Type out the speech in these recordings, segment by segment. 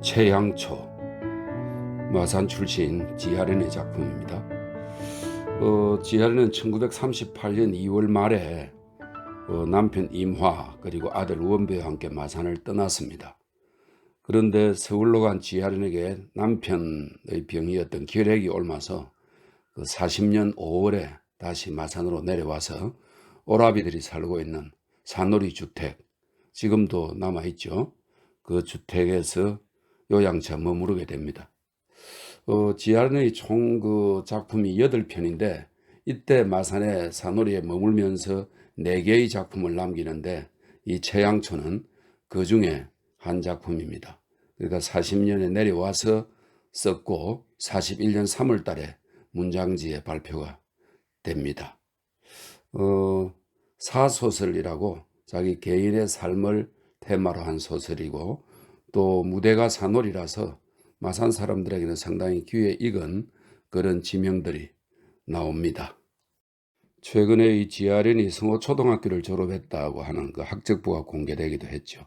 최양초, 마산 출신 지하련의 작품입니다. 지하련은 1938년 2월 말에 남편 임화 그리고 아들 원배와 함께 마산을 떠났습니다. 그런데 서울로 간 지하련에게 남편의 병이었던 결핵이 옮아서 40년 5월에 다시 마산으로 내려와서 오라비들이 살고 있는 산놀이 주택, 지금도 남아있죠. 그 주택에서 요양차 머무르게 됩니다. 지하련의 총 그 작품이 8편인데 이때 마산의 산놀이에 머물면서 4개의 작품을 남기는데 이 최양초는 그 중에 한 작품입니다. 그러니까 40년에 내려와서 썼고 41년 3월 달에 문장지에 발표가 됩니다. 사소설이라고 자기 개인의 삶을 테마로 한 소설이고 또 무대가 산놀이라서 마산 사람들에게는 상당히 귀에 익은 그런 지명들이 나옵니다. 최근에 이 지하련이 성호초등학교를 졸업했다고 하는 그 학적부가 공개되기도 했죠.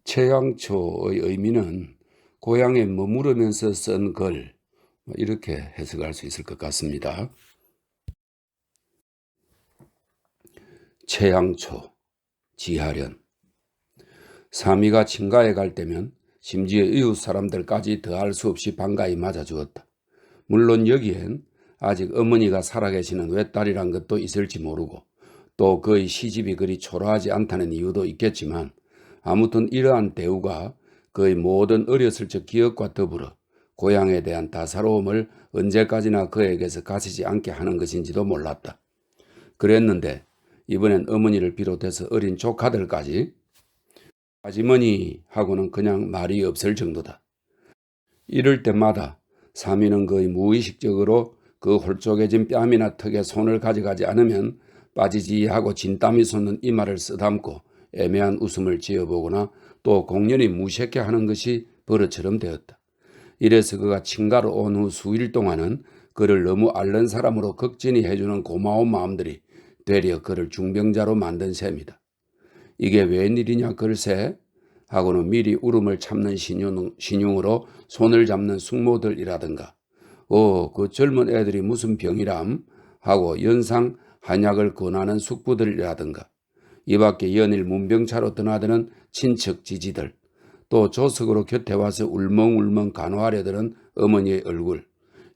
최양초의 의미는 고향에 머무르면서 쓴 글, 이렇게 해석할 수 있을 것 같습니다. 최양초, 지하련. 사미가 친가에 갈 때면 심지어 이웃 사람들까지 더할 수 없이 반가이 맞아주었다. 물론 여기엔 아직 어머니가 살아계시는 외딸이란 것도 있을지 모르고 또 그의 시집이 그리 초라하지 않다는 이유도 있겠지만 아무튼 이러한 대우가 그의 모든 어렸을 적 기억과 더불어 고향에 대한 따사로움을 언제까지나 그에게서 가시지 않게 하는 것인지도 몰랐다. 그랬는데 이번엔 어머니를 비롯해서 어린 조카들까지 아주머니하고는 그냥 말이 없을 정도다. 이럴 때마다 사미는 거의 무의식적으로 그 홀쭉해진 뺨이나 턱에 손을 가져가지 않으면 빠지지 하고 진땀이 솟는 이마를 쓰담고 애매한 웃음을 지어보거나 또 공연히 무색해 하는 것이 버릇처럼 되었다. 이래서 그가 친가로 온 후 수일 동안은 그를 너무 앓는 사람으로 극진히 해주는 고마운 마음들이 되려 그를 중병자로 만든 셈이다. 이게 웬일이냐 글쎄 하고는 미리 울음을 참는 신용으로 손을 잡는 숙모들이라든가 그 젊은 애들이 무슨 병이람 하고 연상 한약을 권하는 숙부들이라든가 이 밖에 연일 문병차로 떠나드는 친척 지지들 또 조석으로 곁에 와서 울멍울멍 간호하려드는 어머니의 얼굴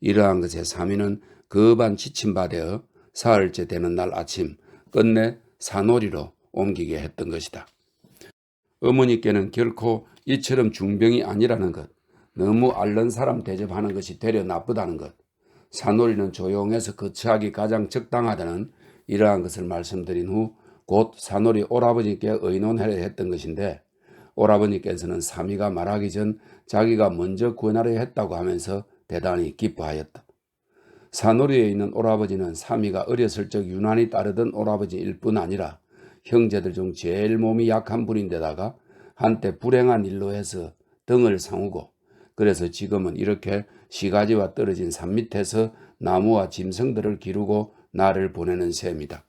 이러한 것에 사미는 급한 지침바 되어 사흘째 되는 날 아침 끝내 산놀이로 옮기게 했던 것이다. 어머니께는 결코 이처럼 중병이 아니라는 것, 너무 앓는 사람 대접하는 것이 되려 나쁘다는 것, 산놀이는 조용해서 거처하기 가장 적당하다는 이러한 것을 말씀드린 후 곧 산놀이 오라버니께 의논하려 했던 것인데 오라버니께서는 사미가 말하기 전 자기가 먼저 권하려 했다고 하면서 대단히 기뻐하였다. 산놀이에 있는 오라버지는 사미가 어렸을 적 유난히 따르던 오라버지일 뿐 아니라 형제들 중 제일 몸이 약한 분인데다가 한때 불행한 일로 해서 등을 상우고 그래서 지금은 이렇게 시가지와 떨어진 산 밑에서 나무와 짐승들을 기르고 나를 보내는 셈이다.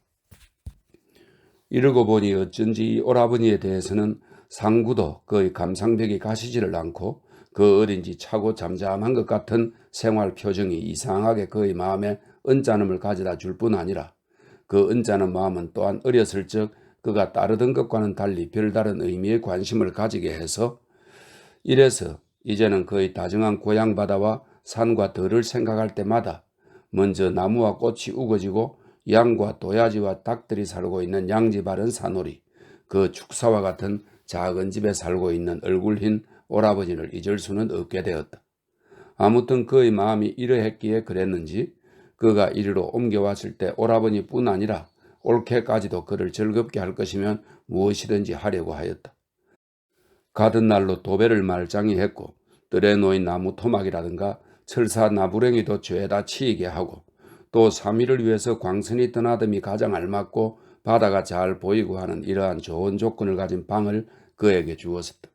이러고 보니 어쩐지 이 오라버니에 대해서는 상구도 거의 감상벽이 가시지를 않고 그 어딘지 차고 잠잠한 것 같은 생활 표정이 이상하게 그의 마음에 언짢음을 가져다 줄 뿐 아니라 그 언짢은 마음은 또한 어렸을 적 그가 따르던 것과는 달리 별다른 의미의 관심을 가지게 해서 이래서 이제는 그의 다정한 고향 바다와 산과 들을 생각할 때마다 먼저 나무와 꽃이 우거지고 양과 도야지와 닭들이 살고 있는 양지 바른 산놀이 그 축사와 같은 작은 집에 살고 있는 얼굴 흰 오라버지를 잊을 수는 없게 되었다. 아무튼 그의 마음이 이러했기에 그랬는지 그가 이리로 옮겨왔을 때 오라버니뿐 아니라 올케까지도 그를 즐겁게 할 것이면 무엇이든지 하려고 하였다. 가던 날로 도배를 말짱히 했고 뜰에 놓인 나무 토막이라든가 철사 나부랭이도 죄다 치이게 하고 또 사미를 위해서 광선이 떠나듬이 가장 알맞고 바다가 잘 보이고 하는 이러한 좋은 조건을 가진 방을 그에게 주었었다.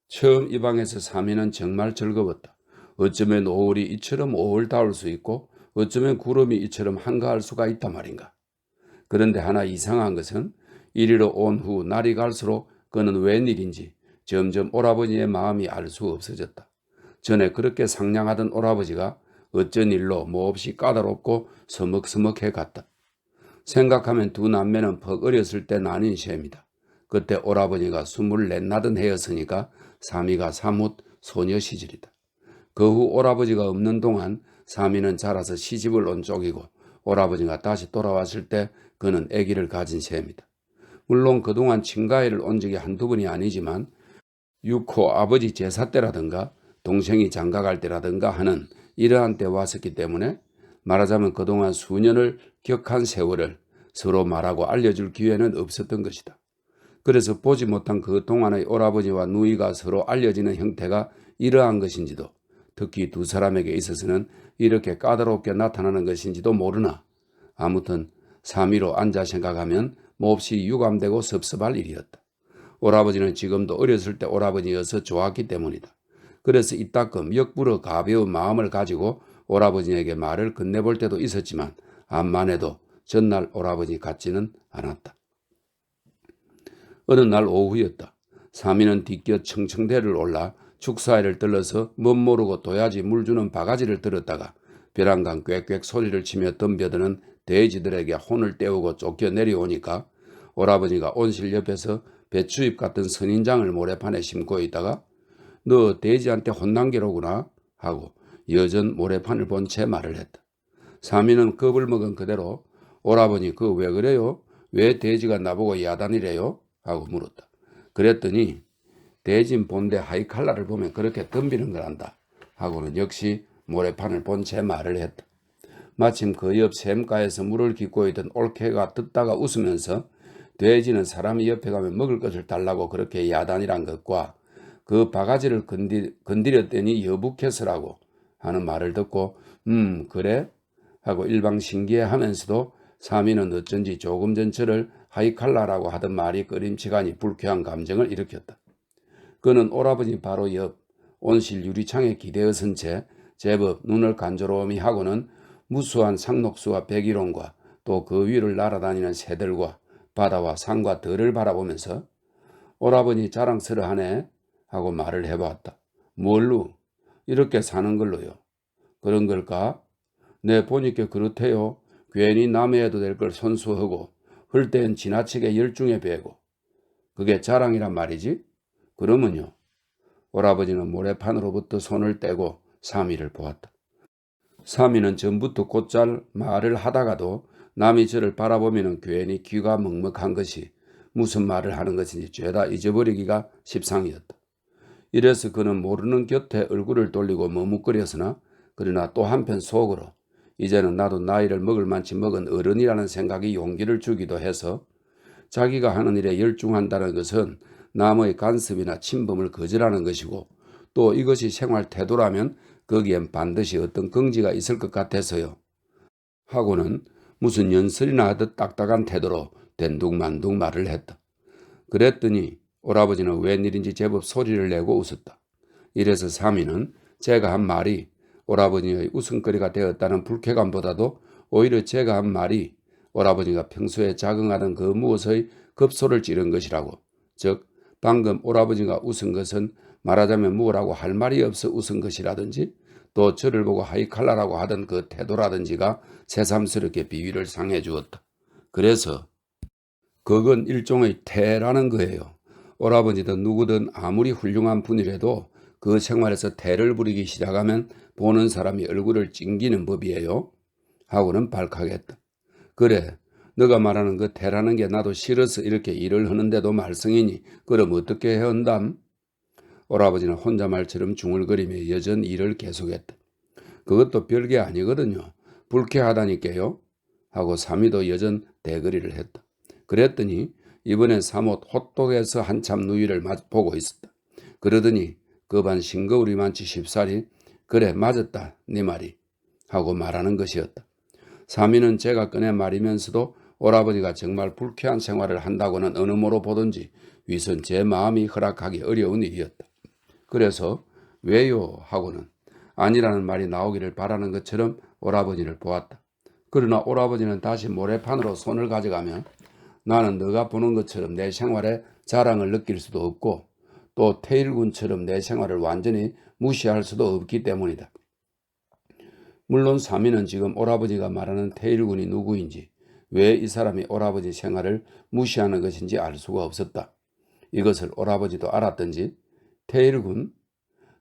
처음 이 방에서 사미는 정말 즐거웠다. 어쩌면 오울이 이처럼 오울다울 수 있고 어쩌면 구름이 이처럼 한가할 수가 있단 말인가. 그런데 하나 이상한 것은 이리로 온 후 날이 갈수록 그는 웬일인지 점점 오라버니의 마음이 알 수 없어졌다. 전에 그렇게 상냥하던 오라버지가 어쩐 일로 몹시 까다롭고 서먹서먹해 갔다. 생각하면 두 남매는 퍽 어렸을 때 나뉜 셈이다. 그때 오라버니가 24나든 해였으니까 사미가 사뭇 소녀 시절이다. 그 후 오라버지가 없는 동안 사미는 자라서 시집을 온 쪽이고 오라버지가 다시 돌아왔을 때 그는 아기를 가진 셈이다. 물론 그동안 친가에를 온 적이 한두 번이 아니지만 6호 아버지 제사 때라든가 동생이 장가갈 때라든가 하는 이러한 때 왔었기 때문에 말하자면 그동안 수년을 격한 세월을 서로 말하고 알려줄 기회는 없었던 것이다. 그래서 보지 못한 그 동안의 오라버니와 누이가 서로 알려지는 형태가 이러한 것인지도, 특히 두 사람에게 있어서는 이렇게 까다롭게 나타나는 것인지도 모르나 아무튼 사미로 앉아 생각하면 몹시 유감되고 섭섭할 일이었다. 오라버지는 지금도 어렸을 때 오라버니여서 좋았기 때문이다. 그래서 이따금 역부러 가벼운 마음을 가지고 오라버지에게 말을 건네볼 때도 있었지만 암만 해도 전날 오라버지 같지는 않았다. 어느 날 오후였다. 사미는 뒷곁 청청대를 올라 축사회를 들러서 멋모르고 도야지 물 주는 바가지를 들었다가 벼랑간 꽥꽥 소리를 치며 덤벼드는 돼지들에게 혼을 떼우고 쫓겨 내려오니까 오라버니가 온실 옆에서 배추잎 같은 선인장을 모래판에 심고 있다가 너 돼지한테 혼난 게로구나 하고 여전 모래판을 본 채 말을 했다. 사미는 겁을 먹은 그대로 오라버니 그 왜 그래요? 왜 돼지가 나보고 야단이래요? 하고 물었다. 그랬더니 돼진 본데 하이칼라를 보면 그렇게 덤비는 거란다 하고는 역시 모래판을 본 채 말을 했다. 마침 그 옆 샘가에서 물을 깃고 있던 올케가 듣다가 웃으면서 돼지는 사람이 옆에 가면 먹을 것을 달라고 그렇게 야단이란 것과 그 바가지를 건드렸더니 여북해서라고 하는 말을 듣고 그래? 하고 일방 신기해하면서도 사미는 어쩐지 조금 전 저를 하이칼라라고 하던 말이 꺼림칙하니 불쾌한 감정을 일으켰다. 그는 오라버니 바로 옆 온실 유리창에 기대어 선 채 제법 눈을 간조로움이 하고는 무수한 상록수와 백일홍과 또 그 위를 날아다니는 새들과 바다와 산과 들을 바라보면서 오라버니 자랑스러하네 하고 말을 해보았다. 뭘로? 이렇게 사는 걸로요. 그런 걸까? 내 보니까 그렇대요. 괜히 남의 해도 될 걸 선수하고 흘 땐 지나치게 열중해 배고. 그게 자랑이란 말이지? 그러면요. 오라버지는 모래판으로부터 손을 떼고 사미를 보았다. 사미는 전부터 곧잘 말을 하다가도 남이 저를 바라보면 괜히 귀가 먹먹한 것이 무슨 말을 하는 것인지 죄다 잊어버리기가 십상이었다. 이래서 그는 모르는 곁에 얼굴을 돌리고 머뭇거렸으나 그러나 또 한편 속으로 이제는 나도 나이를 먹을 만치 먹은 어른이라는 생각이 용기를 주기도 해서 자기가 하는 일에 열중한다는 것은 남의 간섭이나 침범을 거절하는 것이고 또 이것이 생활 태도라면 거기엔 반드시 어떤 긍지가 있을 것 같아서요. 하고는 무슨 연설이나 하듯 딱딱한 태도로 된둥만둥 말을 했다. 그랬더니 오라버지는 웬일인지 제법 소리를 내고 웃었다. 이래서 사미는 제가 한 말이 오라버니의 웃음거리가 되었다는 불쾌감보다도 오히려 제가 한 말이 오라버니가 평소에 자긍하던 그 무엇의 급소를 찌른 것이라고, 즉 방금 오라버지가 웃은 것은 말하자면 뭐라고 할 말이 없어 웃은 것이라든지 또 저를 보고 하이칼라라고 하던 그 태도라든지가 새삼스럽게 비위를 상해 주었다. 그래서 그건 일종의 태라는 거예요. 오라버니든 누구든 아무리 훌륭한 분이라도 그 생활에서 태를 부리기 시작하면 보는 사람이 얼굴을 찡기는 법이에요. 하고는 발칵했다. 그래, 너가 말하는 그 태라는 게 나도 싫어서 이렇게 일을 하는데도 말썽이니 그럼 어떻게 해야 한담? 오라버지는 혼자 말처럼 중얼거리며 여전 일을 계속했다. 그것도 별게 아니거든요. 불쾌하다니까요. 하고 사미도 여전 대거리를 했다. 그랬더니 이번엔 사뭇 호떡에서 한참 누이를 보고 있었다. 그러더니 그반 싱거우리만치 쉽사리 그래 맞았다 네 말이 하고 말하는 것이었다. 사미는 제가 꺼내 말이면서도 오라버니가 정말 불쾌한 생활을 한다고는 어느 모로 보든지 위선 제 마음이 허락하기 어려운 일이었다. 그래서 왜요 하고는 아니라는 말이 나오기를 바라는 것처럼 오라버니를 보았다. 그러나 오라버니는 다시 모래판으로 손을 가져가며 나는 너가 보는 것처럼 내 생활에 자랑을 느낄 수도 없고 또 태일군처럼 내 생활을 완전히 무시할 수도 없기 때문이다. 물론 사미는 지금 오라버지가 말하는 태일군이 누구인지, 왜 이 사람이 오라버지 생활을 무시하는 것인지 알 수가 없었다. 이것을 오라버지도 알았던지 태일군,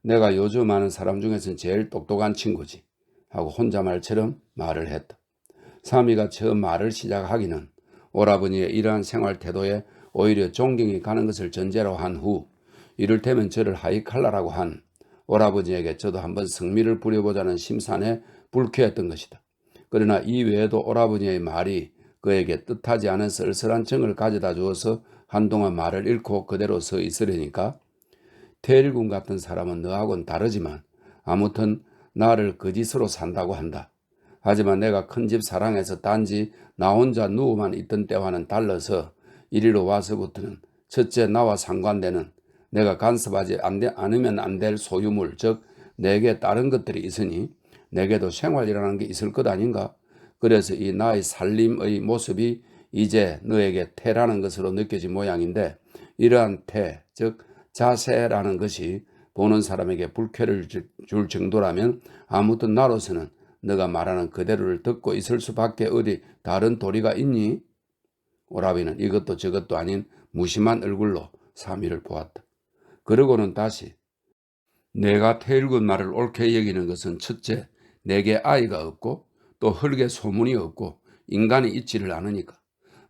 내가 요즘 아는 사람 중에서는 제일 똑똑한 친구지 하고 혼잣말처럼 말을 했다. 사미가 처음 말을 시작하기는 오라버니의 이러한 생활 태도에 오히려 존경이 가는 것을 전제로 한 후 이를테면 저를 하이칼라라고 한 오라버니에게 저도 한번 성미를 부려보자는 심산에 불쾌했던 것이다. 그러나 이 외에도 오라버니의 말이 그에게 뜻하지 않은 쓸쓸한 정을 가져다 주어서 한동안 말을 잃고 그대로 서 있으려니까 태일군 같은 사람은 너하고는 다르지만 아무튼 나를 거짓으로 산다고 한다. 하지만 내가 큰 집 사랑해서 단지 나 혼자 누워만 있던 때와는 달라서 이리로 와서부터는 첫째 나와 상관되는 내가 간섭하지 않으면 안 될 소유물, 즉 내게 다른 것들이 있으니 내게도 생활이라는 게 있을 것 아닌가? 그래서 이 나의 살림의 모습이 이제 너에게 태라는 것으로 느껴진 모양인데 이러한 태, 즉 자세라는 것이 보는 사람에게 불쾌를 줄 정도라면 아무튼 나로서는 너가 말하는 그대로를 듣고 있을 수밖에 어디 다른 도리가 있니? 오라비는 이것도 저것도 아닌 무심한 얼굴로 사미를 보았다. 그러고는 다시 내가 태일군 말을 옳게 여기는 것은 첫째, 내게 아이가 없고 또 흙에 소문이 없고 인간이 있지를 않으니까.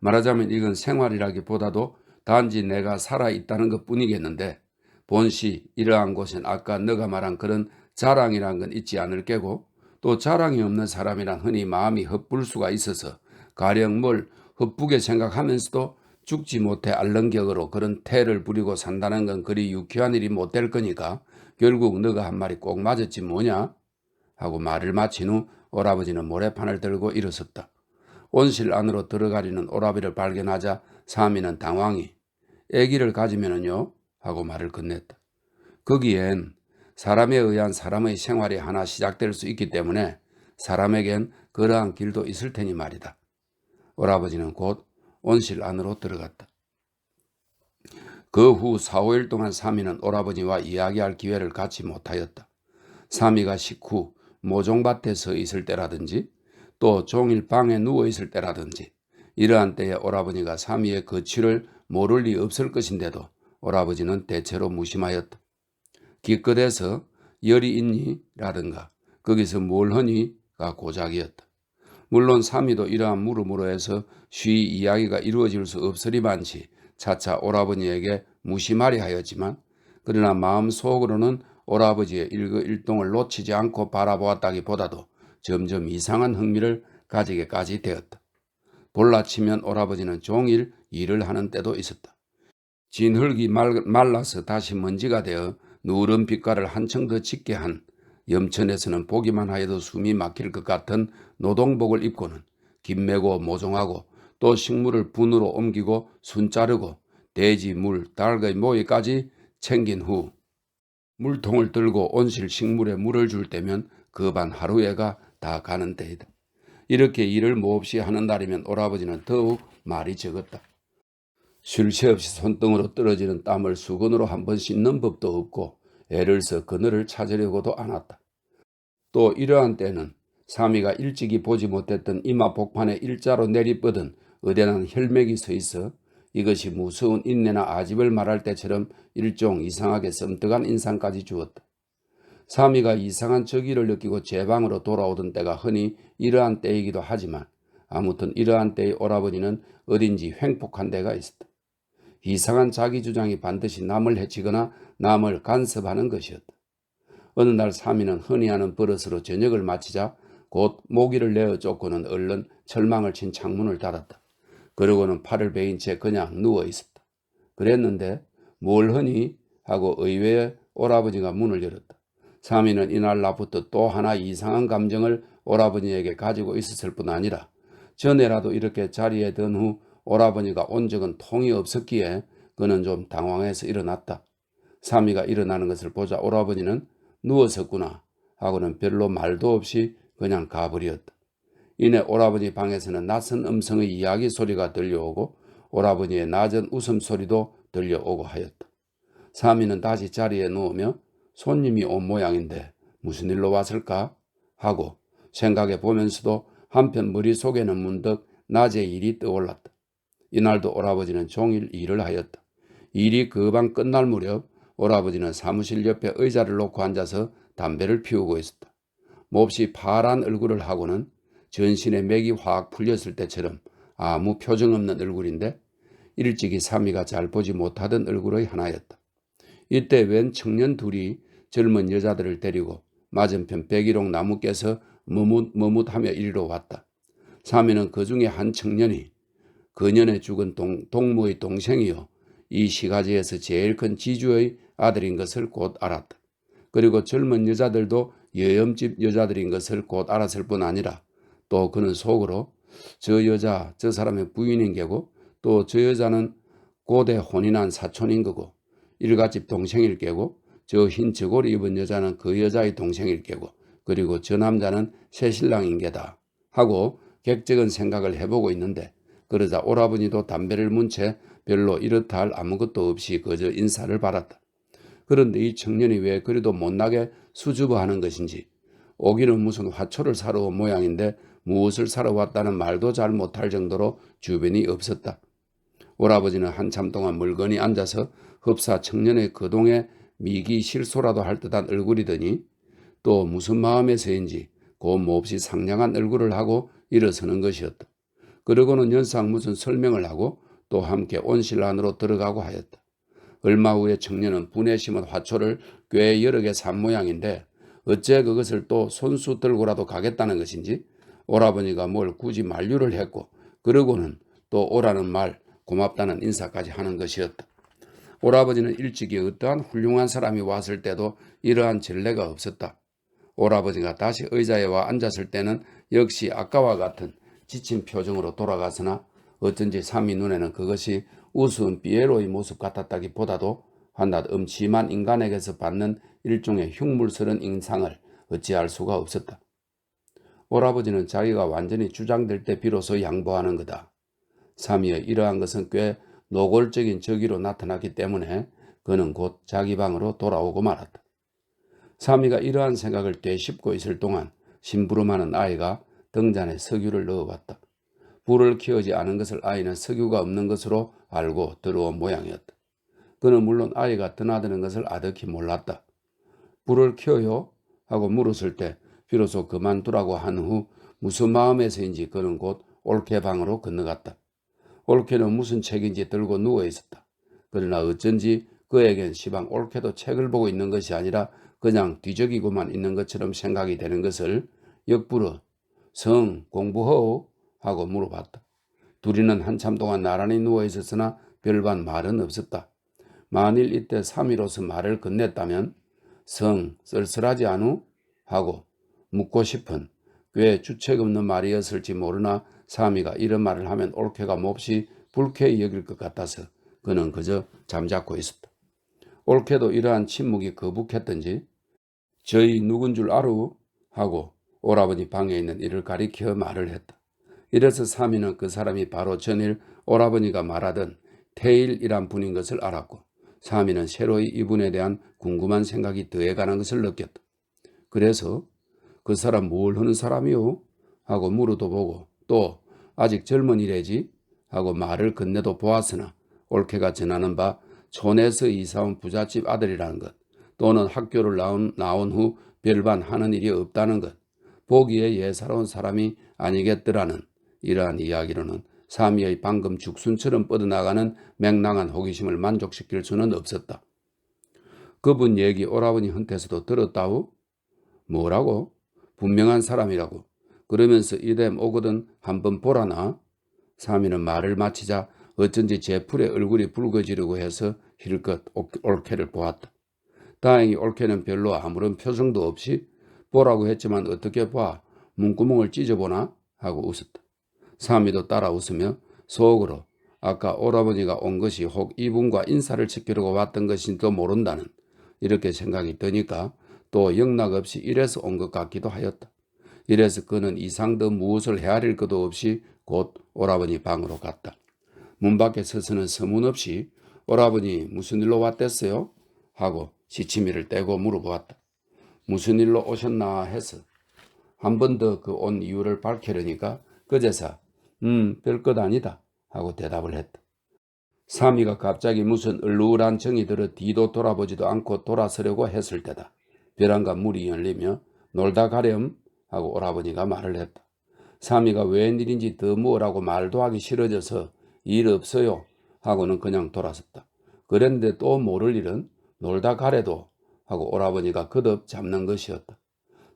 말하자면 이건 생활이라기보다도 단지 내가 살아있다는 것뿐이겠는데 본시 이러한 곳엔 아까 너가 말한 그런 자랑이란 건 있지 않을 게고 또 자랑이 없는 사람이란 흔히 마음이 헛불 수가 있어서 가령 뭘 헛부게 생각하면서도 죽지 못해 알른격으로 그런 태를 부리고 산다는 건 그리 유쾌한 일이 못 될 거니까 결국 너가 한 말이 꼭 맞았지 뭐냐? 하고 말을 마친 후 오라버지는 모래판을 들고 일어섰다. 온실 안으로 들어가려는 오라비를 발견하자 사미는 당황히 아기를 가지면은요? 하고 말을 건넸다. 거기엔 사람에 의한 사람의 생활이 하나 시작될 수 있기 때문에 사람에겐 그러한 길도 있을 테니 말이다. 오라버지는 곧 온실 안으로 들어갔다. 그 후 4, 5일 동안 사미는 오라버지와 이야기할 기회를 갖지 못하였다. 사미가 식후 모종밭에 서 있을 때라든지 또 종일 방에 누워 있을 때라든지 이러한 때에 오라버니가 사미의 거취를 모를 리 없을 것인데도 오라버지는 대체로 무심하였다. 기껏해서 열이 있니? 라든가 거기서 뭘 하니?가 고작이었다. 물론 사미도 이러한 물음으로 해서 쉬이 이야기가 이루어질 수 없으리만치 차차 오라버니에게 무심하리 하였지만 그러나 마음속으로는 오라버지의 일거일동을 놓치지 않고 바라보았다기보다도 점점 이상한 흥미를 가지게까지 되었다. 볼라치면 오라버지는 종일 일을 하는 때도 있었다. 진흙이 말라서 다시 먼지가 되어 누런 빛깔을 한층 더 짙게 한 염천에서는 보기만 하여도 숨이 막힐 것 같은 노동복을 입고는 김매고 모종하고 또 식물을 분으로 옮기고 순 자르고 돼지, 물, 닭의 모이까지 챙긴 후 물통을 들고 온실 식물에 물을 줄 때면 그반 하루에가 다 가는 때이다. 이렇게 일을 몹시 하는 날이면 오라버지는 더욱 말이 적었다. 쉴 새 없이 손등으로 떨어지는 땀을 수건으로 한번 씻는 법도 없고 애를 써 그늘을 찾으려고도 않았다. 또 이러한 때는 사미가 일찍이 보지 못했던 이마 복판에 일자로 내리뻗은 어대난 혈맥이 서 있어 이것이 무서운 인내나 아집을 말할 때처럼 일종 이상하게 섬뜩한 인상까지 주었다. 사미가 이상한 저기를 느끼고 제 방으로 돌아오던 때가 흔히 이러한 때이기도 하지만 아무튼 이러한 때의 오라버니는 어딘지 횡폭한 데가 있었다. 이상한 자기 주장이 반드시 남을 해치거나 남을 간섭하는 것이었다. 어느 날 사미는 흔히 하는 버릇으로 저녁을 마치자 곧 모기를 내어 쫓고는 얼른 철망을 친 창문을 닫았다. 그러고는 팔을 베인 채 그냥 누워 있었다. 그랬는데 뭘 하니? 하고 의외의 오라버지가 문을 열었다. 사미는 이날 낮부터 또 하나 이상한 감정을 오라버니에게 가지고 있었을 뿐 아니라 전에라도 이렇게 자리에 든 후 오라버니가 온 적은 통이 없었기에 그는 좀 당황해서 일어났다. 사미가 일어나는 것을 보자 오라버니는 누웠었구나 하고는 별로 말도 없이 그냥 가버렸다. 이내 오라버니 방에서는 낯선 음성의 이야기 소리가 들려오고 오라버니의 낮은 웃음소리도 들려오고 하였다. 사미는 다시 자리에 누우며 손님이 온 모양인데 무슨 일로 왔을까 하고 생각해 보면서도 한편 머릿속에는 문득 낮의 일이 떠올랐다. 이날도 오라버지는 종일 일을 하였다. 일이 금방 끝날 무렵 오라버지는 사무실 옆에 의자를 놓고 앉아서 담배를 피우고 있었다. 몹시 파란 얼굴을 하고는 전신에 맥이 확 풀렸을 때처럼 아무 표정 없는 얼굴인데 일찍이 사미가 잘 보지 못하던 얼굴의 하나였다. 이때 웬 청년 둘이 젊은 여자들을 데리고 맞은편 백일홍 나무께서 머뭇하며 이리로 왔다. 사미는 그 중에 한 청년이 그년에 죽은 동무의 동생이요 이 시가지에서 제일 큰 지주의 아들인 것을 곧 알았다. 그리고 젊은 여자들도 여염집 여자들인 것을 곧 알았을 뿐 아니라 또 그는 속으로 저 여자 저 사람의 부인인 게고 또 저 여자는 고대 혼인한 사촌인 거고 일갓집 동생일 게고 저 흰 저고리 입은 여자는 그 여자의 동생일 게고 그리고 저 남자는 새신랑인 게다 하고 객적은 생각을 해보고 있는데 그러자 오라버니도 담배를 문 채 별로 이렇다 할 아무것도 없이 그저 인사를 받았다. 그런데 이 청년이 왜 그리도 못나게 수줍어하는 것인지 오기는 무슨 화초를 사러 온 모양인데 무엇을 사러 왔다는 말도 잘 못할 정도로 주변이 없었다. 오라버지는 한참 동안 멀거니 앉아서 흡사 청년의 거동에 미기 실소라도 할 듯한 얼굴이더니 또 무슨 마음에서인지 그 몹시 상냥한 얼굴을 하고 일어서는 것이었다. 그러고는 연상 무슨 설명을 하고 또 함께 온실 안으로 들어가고 하였다. 얼마 후에 청년은 분에 심은 화초를 꽤 여러 개 산 모양인데 어째 그것을 또 손수 들고라도 가겠다는 것인지 오라버니가 뭘 굳이 만류를 했고 그러고는 또 오라는 말 고맙다는 인사까지 하는 것이었다. 오라버지는 일찍이 어떠한 훌륭한 사람이 왔을 때도 이러한 전례가 없었다. 오라버지가 다시 의자에 와 앉았을 때는 역시 아까와 같은 지친 표정으로 돌아갔으나 어쩐지 사미 눈에는 그것이 우스운 피에로의 모습 같았다기보다도 한낱 음침한 인간에게서 받는 일종의 흉물스러운 인상을 어찌할 수가 없었다. 오라버지는 자기가 완전히 주장될 때 비로소 양보하는 거다. 사미의 이러한 것은 꽤 노골적인 적의로 나타났기 때문에 그는 곧 자기 방으로 돌아오고 말았다. 사미가 이러한 생각을 되씹고 있을 동안 심부름하는 아이가 등잔에 석유를 넣어봤다. 불을 켜지 않은 것을 아이는 석유가 없는 것으로 알고 들어온 모양이었다. 그는 물론 아이가 드나드는 것을 아득히 몰랐다. 불을 켜요? 하고 물었을 때 비로소 그만두라고 한 후 무슨 마음에서인지 그는 곧 올케 방으로 건너갔다. 올케는 무슨 책인지 들고 누워 있었다. 그러나 어쩐지 그에겐 시방 올케도 책을 보고 있는 것이 아니라 그냥 뒤적이고만 있는 것처럼 생각이 되는 것을 역부러 성 공부허? 하고 물어봤다. 둘이는 한참 동안 나란히 누워 있었으나 별반 말은 없었다. 만일 이때 사미로서 말을 건넸다면 성 쓸쓸하지 않우? 하고 묻고 싶은 꽤 주책 없는 말이었을지 모르나 사미가 이런 말을 하면 올케가 몹시 불쾌히 여길 것 같아서 그는 그저 잠자코 있었다. 올케도 이러한 침묵이 거북했던지 저희 누군 줄 아루? 하고 오라버니 방에 있는 이를 가리켜 말을 했다. 이래서 사미는 그 사람이 바로 전일 오라버니가 말하던 태일이란 분인 것을 알았고 사미는 새로이 이분에 대한 궁금한 생각이 더해가는 것을 느꼈다. 그래서 그 사람 뭘 하는 사람이요? 하고 물어도 보고 또 아직 젊은 이래지? 하고 말을 건네도 보았으나 올케가 전하는 바 촌에서 이사온 부잣집 아들이라는 것 또는 학교를 나온 후 별반 하는 일이 없다는 것 보기에 예사로운 사람이 아니겠더라는 이러한 이야기로는 사미의 방금 죽순처럼 뻗어나가는 맹랑한 호기심을 만족시킬 수는 없었다. 그분 얘기 오라버니 한테서도 들었다우? 뭐라고? 분명한 사람이라고. 그러면서 이댐 오거든 한번 보라나? 사미는 말을 마치자 어쩐지 제풀의 얼굴이 붉어지려고 해서 힐끗 올케를 보았다. 다행히 올케는 별로 아무런 표정도 없이 보라고 했지만 어떻게 봐? 문구멍을 찢어보나? 하고 웃었다. 사미도 따라 웃으며 속으로 아까 오라버니가 온 것이 혹 이분과 인사를 지키려고 왔던 것인지도 모른다는 이렇게 생각이 드니까 또 영락없이 이래서 온 것 같기도 하였다. 이래서 그는 이상더 무엇을 헤아릴 것도 없이 곧 오라버니 방으로 갔다. 문 밖에 서서는 서문없이 오라버니 무슨 일로 왔댔어요? 하고 시치미를 떼고 물어보았다. 무슨 일로 오셨나 해서 한 번 더 그 온 이유를 밝히려니까 그제서 별것 아니다 하고 대답을 했다. 사미가 갑자기 무슨 얼루울한 정이 들어 뒤도 돌아보지도 않고 돌아서려고 했을 때다. 벼랑간 물이 열리며 놀다 가렴 하고 오라버니가 말을 했다. 사미가 웬일인지 더 뭐라고 말도 하기 싫어져서 일 없어요 하고는 그냥 돌아섰다. 그랬는데 또 모를 일은 놀다 가래도 하고 오라버니가 거듭 잡는 것이었다.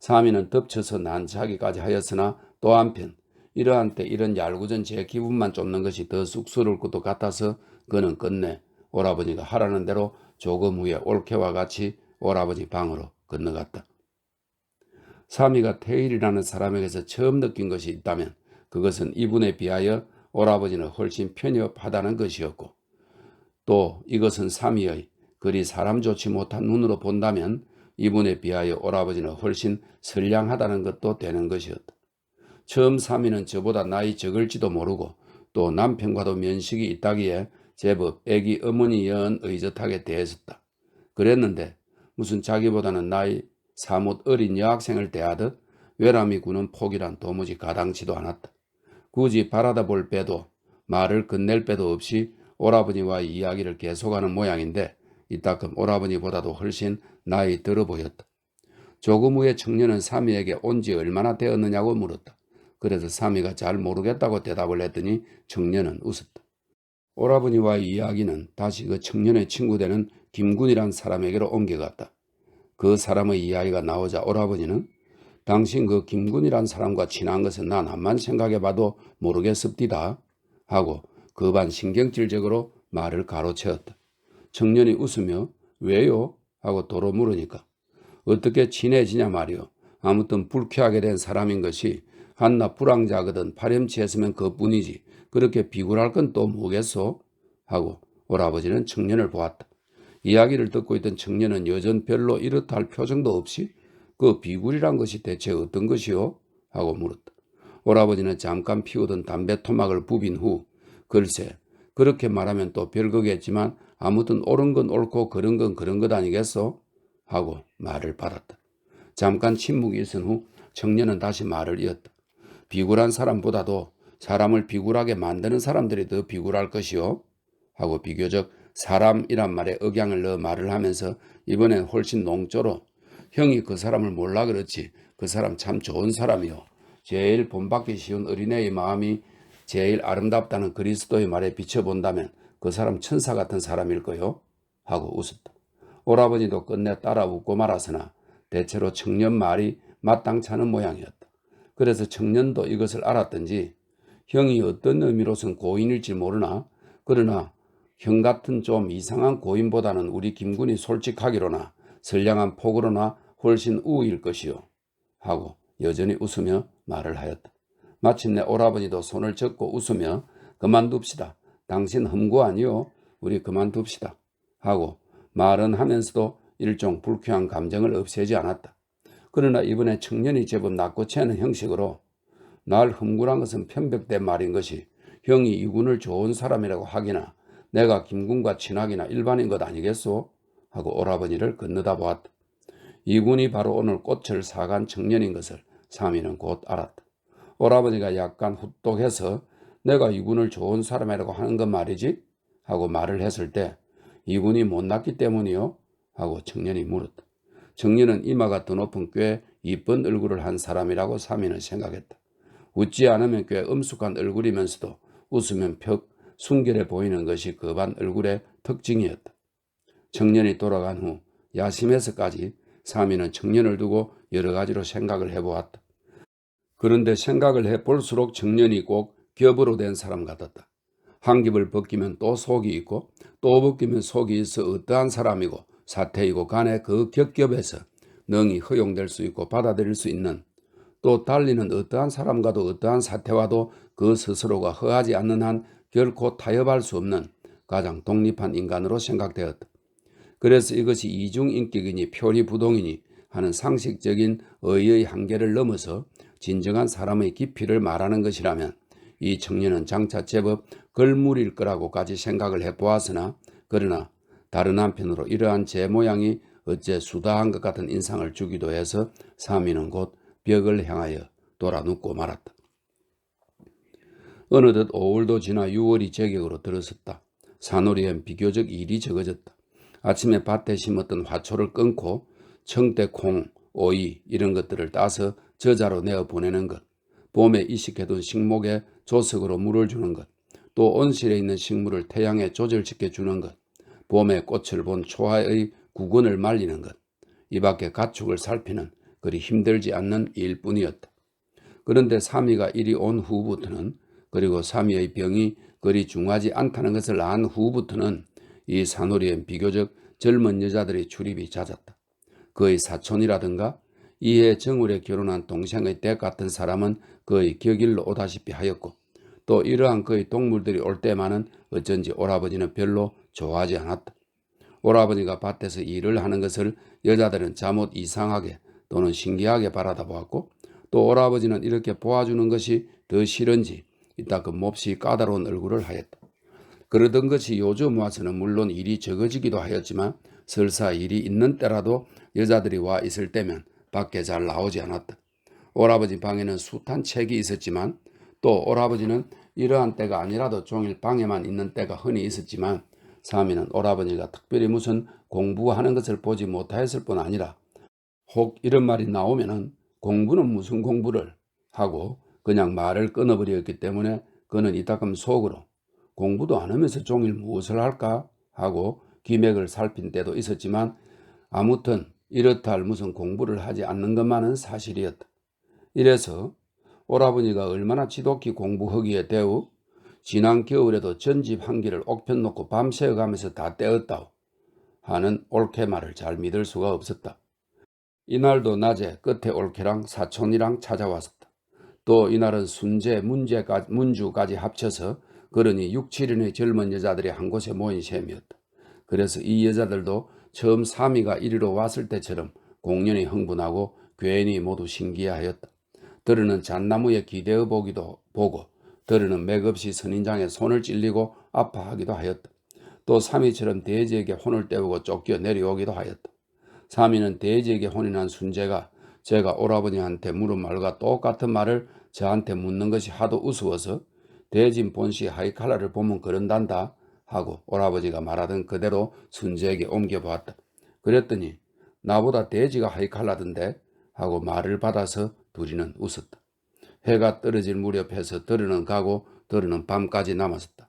사미는 덮쳐서 난처하기까지 하였으나 또 한편 이러한 때 이런 얄궂은 제 기분만 쫓는 것이 더 쑥스러울 것도 같아서 그는 끝내 오라버니가 하라는 대로 조금 후에 올케와 같이 오라버니 방으로 건너갔다. 사미가 태일이라는 사람에게서 처음 느낀 것이 있다면 그것은 이분에 비하여 오라버니는 훨씬 편협하다는 것이었고, 또 이것은 사미의 그리 사람 좋지 못한 눈으로 본다면 이분에 비하여 오라버니는 훨씬 선량하다는 것도 되는 것이었다. 처음 사미는 저보다 나이 적을지도 모르고 또 남편과도 면식이 있다기에 제법 애기 어머니 연 의젓하게 대했었다. 그랬는데 무슨 자기보다는 나이 사뭇 어린 여학생을 대하듯 외람이 구는 폭이란 도무지 가당치도 않았다. 굳이 바라다 볼 빼도 말을 건넬 빼도 없이 오라버니와의 이야기를 계속하는 모양인데 이따금 오라버니보다도 훨씬 나이 들어 보였다. 조금 후에 청년은 사미에게 온 지 얼마나 되었느냐고 물었다. 그래서 사미가 잘 모르겠다고 대답을 했더니 청년은 웃었다. 오라버니와의 이야기는 다시 그 청년의 친구 되는 김군이란 사람에게로 옮겨갔다. 그 사람의 이야기가 나오자 오라버니는 당신 그 김군이란 사람과 친한 것은 난 한만 생각해봐도 모르겠습디다 하고 그반 신경질적으로 말을 가로채었다. 청년이 웃으며 왜요? 하고 도로 물으니까 어떻게 친해지냐 말이오. 아무튼 불쾌하게 된 사람인 것이 한낱 불황자거든 파렴치했으면 그뿐이지 그렇게 비굴할 건 또 뭐겠소? 하고 오라버지는 청년을 보았다. 이야기를 듣고 있던 청년은 여전 별로 이렇다 할 표정도 없이 그 비굴이란 것이 대체 어떤 것이오? 하고 물었다. 오라버지는 잠깐 피우던 담배 토막을 부빈 후 글쎄 그렇게 말하면 또 별거겠지만 아무튼 옳은 건 옳고 그런 건 그런 것 아니겠소? 하고 말을 받았다. 잠깐 침묵이 있은 후 청년은 다시 말을 이었다. 비굴한 사람보다도 사람을 비굴하게 만드는 사람들이 더 비굴할 것이요. 하고 비교적 사람이란 말에 억양을 넣어 말을 하면서 이번엔 훨씬 농조로 형이 그 사람을 몰라 그렇지 그 사람 참 좋은 사람이요. 제일 본받기 쉬운 어린애의 마음이 제일 아름답다는 그리스도의 말에 비춰본다면 그 사람 천사 같은 사람일 거요. 하고 웃었다. 오라버니도 끝내 따라 웃고 말았으나 대체로 청년 말이 마땅찮은 모양이었다. 그래서 청년도 이것을 알았던지 형이 어떤 의미로선 고인일지 모르나 그러나 형 같은 좀 이상한 고인보다는 우리 김군이 솔직하기로나 선량한 폭으로나 훨씬 우위일 것이요. 하고 여전히 웃으며 말을 하였다. 마침내 오라버니도 손을 젓고 웃으며 그만둡시다. 당신 흠구 아니요. 우리 그만둡시다. 하고 말은 하면서도 일종 불쾌한 감정을 없애지 않았다. 그러나 이번에 청년이 제법 낫고치 않은 형식으로 날 흠구란 것은 편백된 말인 것이 형이 이군을 좋은 사람이라고 하기나 내가 김군과 친하기나 일반인 것 아니겠소? 하고 오라버니를 건너다 보았다. 이군이 바로 오늘 꽃을 사간 청년인 것을 사미는 곧 알았다. 오라버니가 약간 후똑해서 내가 이군을 좋은 사람이라고 하는 건 말이지? 하고 말을 했을 때 이군이 못났기 때문이요? 하고 청년이 물었다. 청년은 이마가 더 높은 꽤 이쁜 얼굴을 한 사람이라고 사미는 생각했다. 웃지 않으면 꽤 엄숙한 얼굴이면서도 웃으면 퍽 순결해 보이는 것이 그 반 얼굴의 특징이었다. 청년이 돌아간 후 야심해서까지 사미는 청년을 두고 여러 가지로 생각을 해보았다. 그런데 생각을 해볼수록 청년이 꼭 겹으로 된 사람 같았다. 한 겹을 벗기면 또 속이 있고 또 벗기면 속이 있어 어떠한 사람이고 사태이고 간에 그 겹겹에서 능히 허용될 수 있고 받아들일 수 있는 또 달리는 어떠한 사람과도 어떠한 사태와도 그 스스로가 허하지 않는 한 결코 타협할 수 없는 가장 독립한 인간으로 생각되었다. 그래서 이것이 이중인격이니 표리부동이니 하는 상식적인 의의 한계를 넘어서 진정한 사람의 깊이를 말하는 것이라면 이 청년은 장차 제법 걸물일 거라고까지 생각을 해보았으나 그러나 다른 한편으로 이러한 제 모양이 어째 수다한 것 같은 인상을 주기도 해서 사미는 곧 벽을 향하여 돌아 눕고 말았다. 어느덧 5월도 지나 6월이 제격으로 들어섰다. 산오리엔 비교적 일이 적어졌다. 아침에 밭에 심었던 화초를 끊고 청대, 콩, 오이 이런 것들을 따서 저자로 내어 보내는 것, 봄에 이식해둔 식목에 조석으로 물을 주는 것, 또 온실에 있는 식물을 태양에 조절시켜 주는 것, 봄에 꽃을 본 초하의 구근을 말리는 것, 이 밖에 가축을 살피는 그리 힘들지 않는 일뿐이었다. 그런데 사미가 이리 온 후부터는, 그리고 사미의 병이 그리 중하지 않다는 것을 안 후부터는 이 산오리엔 비교적 젊은 여자들의 출입이 잦았다. 그의 사촌이라든가 이해 정월에 결혼한 동생의 댁 같은 사람은 그의 격일로 오다시피 하였고, 또 이러한 그의 동물들이 올 때만은 어쩐지 오라버지는 별로 좋아하지 않았다. 오라버지가 밭에서 일을 하는 것을 여자들은 잠옷 이상하게 또는 신기하게 바라다 보았고, 또 오라버지는 이렇게 보아주는 것이 더 싫은지 이따금 몹시 까다로운 얼굴을 하였다. 그러던 것이 요즘 와서는 물론 일이 적어지기도 하였지만 설사 일이 있는 때라도 여자들이 와 있을 때면 밖에 잘 나오지 않았다. 오라버지 방에는 숱한 책이 있었지만, 또 오라버지는 이러한 때가 아니라도 종일 방에만 있는 때가 흔히 있었지만, 사미는 오라버지가 특별히 무슨 공부하는 것을 보지 못하였을 뿐 아니라 혹 이런 말이 나오면은 공부는 무슨 공부를 하고 그냥 말을 끊어버렸기 때문에 그는 이따금 속으로 공부도 안 하면서 종일 무엇을 할까 하고 기맥을 살핀 때도 있었지만, 아무튼 이렇다 할 무슨 공부를 하지 않는 것만은 사실이었다. 이래서 오라버니가 얼마나 지독히 공부하기에 대우 지난 겨울에도 전집 한 개를 옥편 놓고 밤새어 가면서 다 떼었다오 하는 올케 말을 잘 믿을 수가 없었다. 이날도 낮에 끝에 올케랑 사촌이랑 찾아왔었다. 또 이날은 순재, 문주까지 합쳐서 그러니 6, 7인의 젊은 여자들이 한 곳에 모인 셈이었다. 그래서 이 여자들도 처음 사미가 이리로 왔을 때처럼 공연히 흥분하고 괜히 모두 신기해하였다. 들으는 잣나무에 기대어 보기도 보고, 들으는 맥없이 선인장에 손을 찔리고 아파하기도 하였다. 또 사미처럼 대지에게 혼을 때우고 쫓겨 내려오기도 하였다. 사미는 대지에게 혼이 난 순재가 제가 오라버니한테 물은 말과 똑같은 말을 저한테 묻는 것이 하도 우스워서 대진 본시 하이칼라를 보면 그런단다 하고 오라버지가 말하던 그대로 순재에게 옮겨보았다. 그랬더니 나보다 대지가 하이칼라던데 하고 말을 받아서 둘이는 웃었다. 해가 떨어질 무렵해서 들으는 가고 들으는 밤까지 남았었다.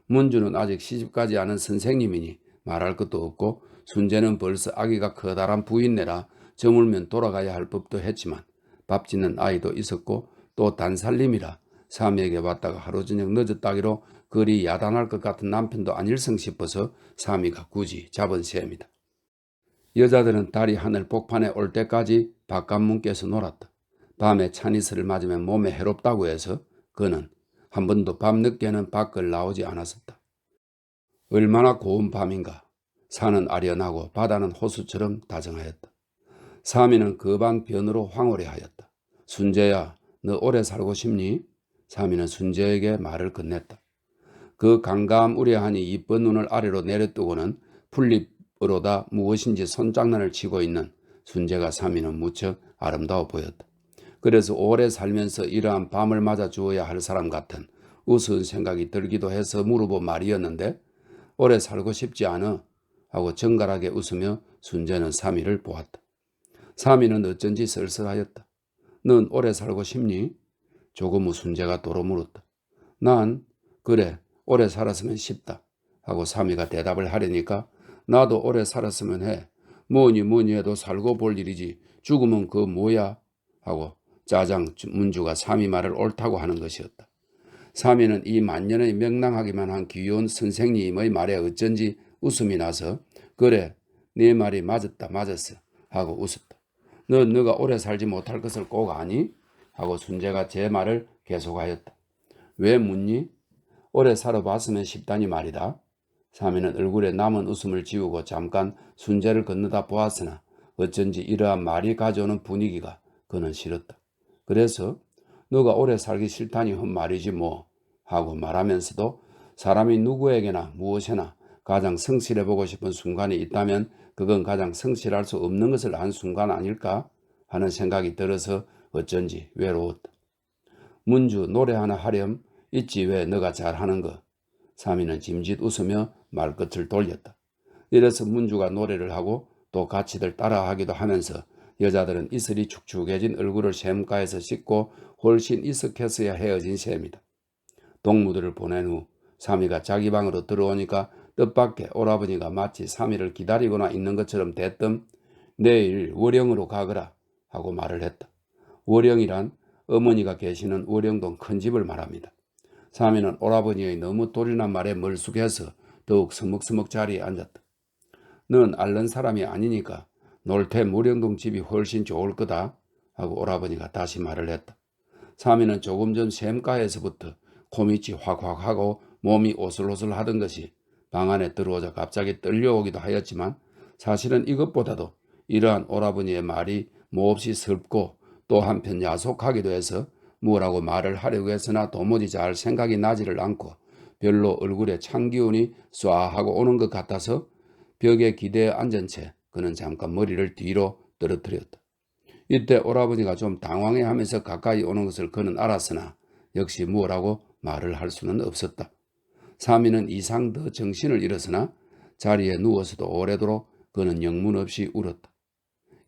문주는 아직 시집가지 않은 선생님이니 말할 것도 없고, 순재는 벌써 아기가 커다란 부인네라 저물면 돌아가야 할 법도 했지만 밥 짓는 아이도 있었고, 또 단살림이라 사미에게 왔다가 하루 저녁 늦었다기로 그리 야단할 것 같은 남편도 아닐성 싶어서 사미가 굳이 잡은 셈이다. 여자들은 달이 하늘 복판에 올 때까지 바깥문께서 놀았다. 밤에 찬이슬을 맞으면 몸에 해롭다고 해서 그는 한 번도 밤늦게는 밖을 나오지 않았었다. 얼마나 고운 밤인가. 산은 아련하고 바다는 호수처럼 다정하였다. 사미는 그방 변으로 황홀해하였다. 순재야, 너 오래 살고 싶니? 사미는 순재에게 말을 건넸다. 그 강감 우려하니 이쁜 눈을 아래로 내려뜨고는 풀립으로다 무엇인지 손장난을 치고 있는 순재가 사미는 무척 아름다워 보였다. 그래서 오래 살면서 이러한 밤을 맞아 주어야 할 사람 같은 우스운 생각이 들기도 해서 물어본 말이었는데, 오래 살고 싶지 않아 하고 정갈하게 웃으며 순재는 사미를 보았다. 사미는 어쩐지 썰썰하였다. 넌 오래 살고 싶니? 조금 후 순재가 도로 물었다. 난 그래 오래 살았으면 싶다 하고 사미가 대답을 하려니까, 나도 오래 살았으면 해. 뭐니 해도 살고 볼 일이지 죽으면 그 뭐야 하고 짜장 문주가 사미 말을 옳다고 하는 것이었다. 사미는 이 만년의 명랑하기만 한 귀여운 선생님의 말에 어쩐지 웃음이 나서 그래 네 말이 맞았어 하고 웃었다. 너가 오래 살지 못할 것을 꼭 아니? 하고 순재가 제 말을 계속하였다. 왜 묻니? 오래 살아봤으면 싶다니 말이다. 사미는 얼굴에 남은 웃음을 지우고 잠깐 순재를 건너다 보았으나 어쩐지 이러한 말이 가져오는 분위기가 그는 싫었다. 그래서 너가 오래 살기 싫다니 한 말이지 뭐 하고 말하면서도 사람이 누구에게나 무엇에나 가장 성실해 보고 싶은 순간이 있다면 그건 가장 성실할 수 없는 것을 안 순간 아닐까 하는 생각이 들어서 어쩐지 외로웠다. 문주 노래 하나 하렴. 있지 왜 너가 잘하는 거. 사미는 짐짓 웃으며 말끝을 돌렸다. 이래서 문주가 노래를 하고 또 같이들 따라하기도 하면서 여자들은 이슬이 축축해진 얼굴을 샘가에서 씻고 훨씬 익숙해서야 헤어진 셈이다. 동무들을 보낸 후 사미가 자기 방으로 들어오니까 뜻밖의 오라버니가 마치 사미를 기다리거나 있는 것처럼 대뜸 내일 월영으로 가거라 하고 말을 했다. 월영이란 어머니가 계시는 월영동 큰 집을 말합니다. 사미는 오라버니의 너무 돌이난 말에 멀쑥해서 더욱 서먹서먹 자리에 앉았다. 넌 앓는 사람이 아니니까 놀태 월영동 집이 훨씬 좋을 거다 하고 오라버니가 다시 말을 했다. 사미는 조금 전 샘가에서부터 코밑이 확확하고 몸이 오슬오슬 하던 것이 방 안에 들어오자 갑자기 떨려오기도 하였지만 사실은 이것보다도 이러한 오라버니의 말이 몹시 슬프고 또 한편 야속하기도 해서 뭐라고 말을 하려고 했으나 도무지 잘 생각이 나지를 않고 별로 얼굴에 찬 기운이 쏴 하고 오는 것 같아서 벽에 기대어 앉은 채 그는 잠깐 머리를 뒤로 떨어뜨렸다. 이때 오라버니가 좀 당황해하면서 가까이 오는 것을 그는 알았으나 역시 뭐라고 말을 할 수는 없었다. 사미는 이상 더 정신을 잃었으나 자리에 누워서도 오래도록 그는 영문 없이 울었다.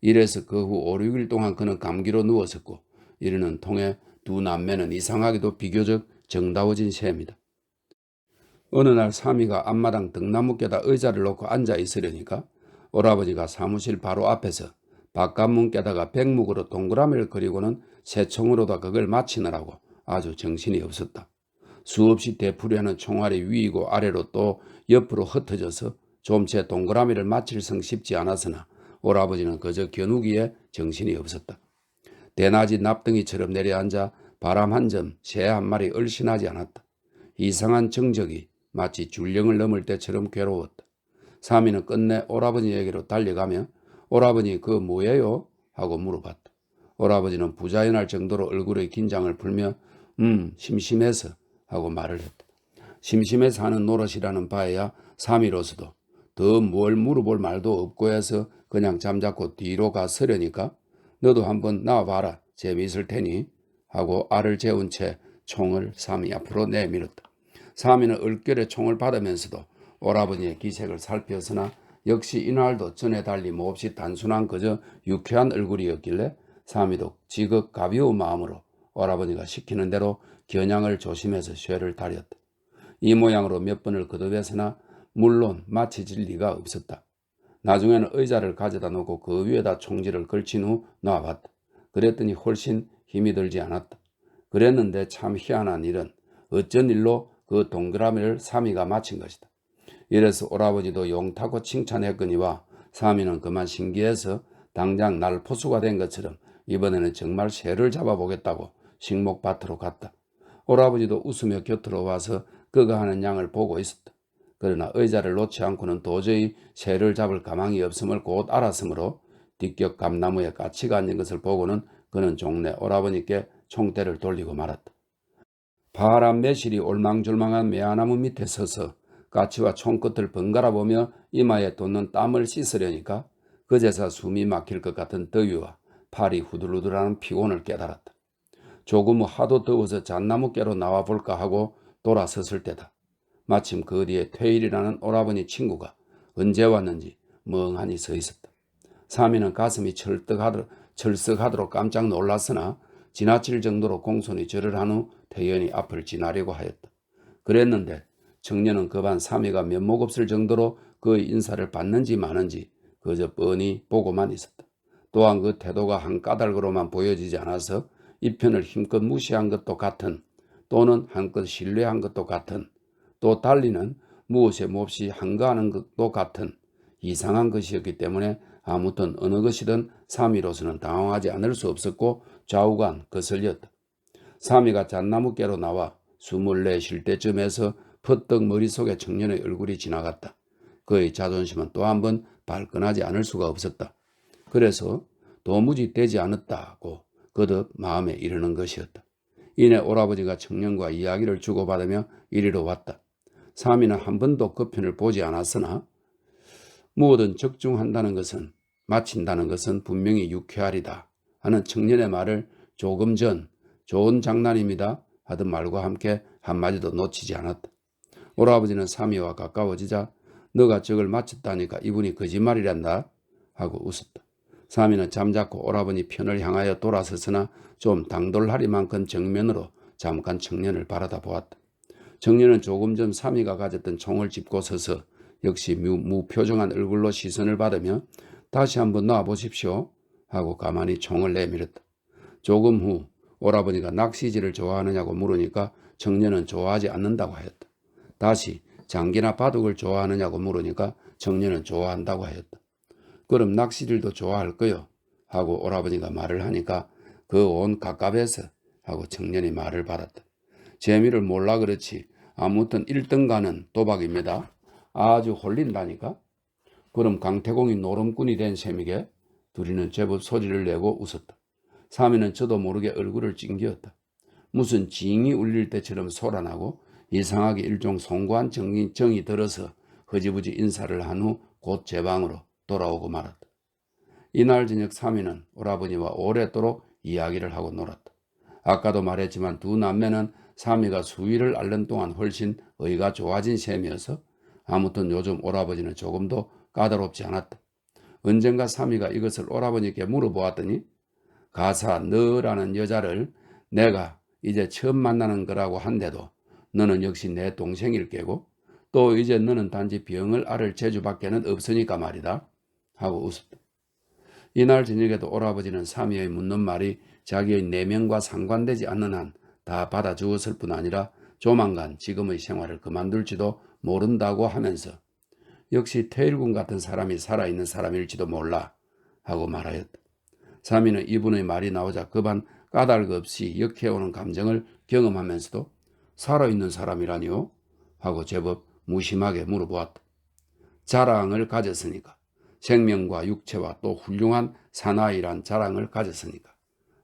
이래서 그 후 5, 6일 동안 그는 감기로 누웠었고 이르는 통에 두 남매는 이상하게도 비교적 정다워진 셈이다. 어느 날 사미가 앞마당 등나무께다 의자를 놓고 앉아 있으려니까 오라버니가 사무실 바로 앞에서 바깥문께다가 백묵으로 동그라미를 그리고는 새총으로다 그걸 맞히느라고 아주 정신이 없었다. 수없이 되풀이하는 총알이 위이고 아래로 또 옆으로 흩어져서 좀채 동그라미를 맞힐 성 쉽지 않았으나 오라버지는 그저 겨누기에 정신이 없었다. 대낮이 납덩이처럼 내려앉아 바람 한 점, 새 한 마리 얼씬하지 않았다. 이상한 정적이 마치 줄령을 넘을 때처럼 괴로웠다. 사미는 끝내 오라버니에게로 달려가며 오라버니 그 뭐예요? 하고 물어봤다. 오라버지는 부자연할 정도로 얼굴의 긴장을 풀며 심심해서 하고 말을 했다. 심심해서 하는 노릇이라는 바에야 사미로서도 더 뭘 물어볼 말도 없고 해서 그냥 잠자코 뒤로 가서려니까 너도 한번 나와봐라 재미있을 테니 하고 알을 재운 채 총을 사미 앞으로 내밀었다. 사미는 얼결에 총을 받으면서도 오라버니의 기색을 살폈으나 역시 이날도 전에 달리 몹시 단순한 그저 유쾌한 얼굴이었길래 사미도 지극 가벼운 마음으로 오라버니가 시키는 대로 겨냥을 조심해서 쇠를 다렸다. 이 모양으로 몇 번을 거듭했으나 물론 마치질 리가 없었다. 나중에는 의자를 가져다 놓고 그 위에다 총질을 걸친 후 놔봤다. 그랬더니 훨씬 힘이 들지 않았다. 그랬는데 참 희한한 일은 어쩐 일로 그 동그라미를 사미가 맞힌 것이다. 이래서 오라버지도 용타고 칭찬했거니와 사미는 그만 신기해서 당장 날 포수가 된 것처럼 이번에는 정말 새를 잡아보겠다고 식목밭으로 갔다. 오라버지도 웃으며 곁으로 와서 그가 하는 양을 보고 있었다. 그러나 의자를 놓지 않고는 도저히 새를 잡을 가망이 없음을 곧 알았으므로 뒷격 감나무에 까치가 앉은 것을 보고는 그는 종래 오라버니께 총대를 돌리고 말았다. 파란 매실이 올망졸망한 매화나무 밑에 서서 까치와 총끝을 번갈아 보며 이마에 돋는 땀을 씻으려니까 그제서 숨이 막힐 것 같은 더위와 팔이 후들후들하는 피곤을 깨달았다. 조금 후 하도 더워서 잣나무께로 나와볼까 하고 돌아섰을 때다. 마침 그 뒤에 퇴일이라는 오라버니 친구가 언제 왔는지 멍하니 서 있었다. 사미는 가슴이 철썩하도록 깜짝 놀랐으나 지나칠 정도로 공손히 절을 한 후 태연히 앞을 지나려고 하였다. 그랬는데 청년은 그반 사미가 면목 없을 정도로 그의 인사를 받는지 마는지 그저 뻔히 보고만 있었다. 또한 그 태도가 한 까닭으로만 보여지지 않아서 이편을 힘껏 무시한 것도 같은 또는 한껏 신뢰한 것도 같은 또 달리는 무엇에 몹시 한가하는 것도 같은 이상한 것이었기 때문에 아무튼 어느 것이든 사미로서는 당황하지 않을 수 없었고 좌우간 거슬렸다. 사미가 잣나무께로 나와 숨을 내쉴 때쯤에서 퍼뜩 머릿속에 청년의 얼굴이 지나갔다. 그의 자존심은 또 한 번 발끈하지 않을 수가 없었다. 그래서 도무지 되지 않았다고 거듭 마음에 이르는 것이었다. 이내 오라버지가 청년과 이야기를 주고받으며 이리로 왔다. 사미는 한 번도 그 편을 보지 않았으나 무엇든 적중한다는 것은 마친다는 것은 분명히 유쾌하리다 하는 청년의 말을 조금 전 좋은 장난입니다 하던 말과 함께 한마디도 놓치지 않았다. 오라버지는 사미와 가까워지자 너가 적을 마쳤다니까 이분이 거짓말이란다 하고 웃었다. 사미는 잠자코 오라버니 편을 향하여 돌아섰으나 좀 당돌하리만큼 정면으로 잠깐 청년을 바라다 보았다. 청년은 조금 전 사미가 가졌던 총을 짚고 서서 역시 무표정한 얼굴로 시선을 받으며 다시 한번 놔보십시오 하고 가만히 총을 내밀었다. 조금 후 오라버니가 낚시질을 좋아하느냐고 물으니까 청년은 좋아하지 않는다고 하였다. 다시 장기나 바둑을 좋아하느냐고 물으니까 청년은 좋아한다고 하였다. 그럼 낚시질도 좋아할 거요 하고 오라버니가 말을 하니까 그 온 갑갑해서 하고 청년이 말을 받았다. 재미를 몰라 그렇지 아무튼 1등가는 도박입니다. 아주 홀린다니까. 그럼 강태공이 노름꾼이 된 셈이게. 둘이는 제법 소리를 내고 웃었다. 사미는 저도 모르게 얼굴을 찡기었다. 무슨 징이 울릴 때처럼 소란하고 이상하게 일종 송구한 정이 들어서 흐지부지 인사를 한 후 곧 제 방으로 돌아오고 말았다. 이날 저녁 사미는 오라버니와 오랫도록 이야기를 하고 놀았다. 아까도 말했지만 두 남매는 사미가 수위를 앓는 동안 훨씬 의가 좋아진 셈이어서 아무튼 요즘 오라버니는 조금도 까다롭지 않았다. 언젠가 사미가 이것을 오라버니께 물어보았더니 가사 너라는 여자를 내가 이제 처음 만나는 거라고 한데도 너는 역시 내 동생일 게고 또 이제 너는 단지 병을 앓을 재주밖에는 없으니까 말이다 하고 웃었다. 이날 저녁에도 오라버지는 사미의 묻는 말이 자기의 내면과 상관되지 않는 한 다 받아주었을 뿐 아니라 조만간 지금의 생활을 그만둘지도 모른다고 하면서 역시 태일군 같은 사람이 살아있는 사람일지도 몰라 하고 말하였다. 사미는 이분의 말이 나오자 급한 까닭 없이 역해오는 감정을 경험하면서도 살아있는 사람이라니요? 하고 제법 무심하게 물어보았다. 자랑을 가졌으니까. 생명과 육체와 또 훌륭한 사나이란 자랑을 가졌으니까.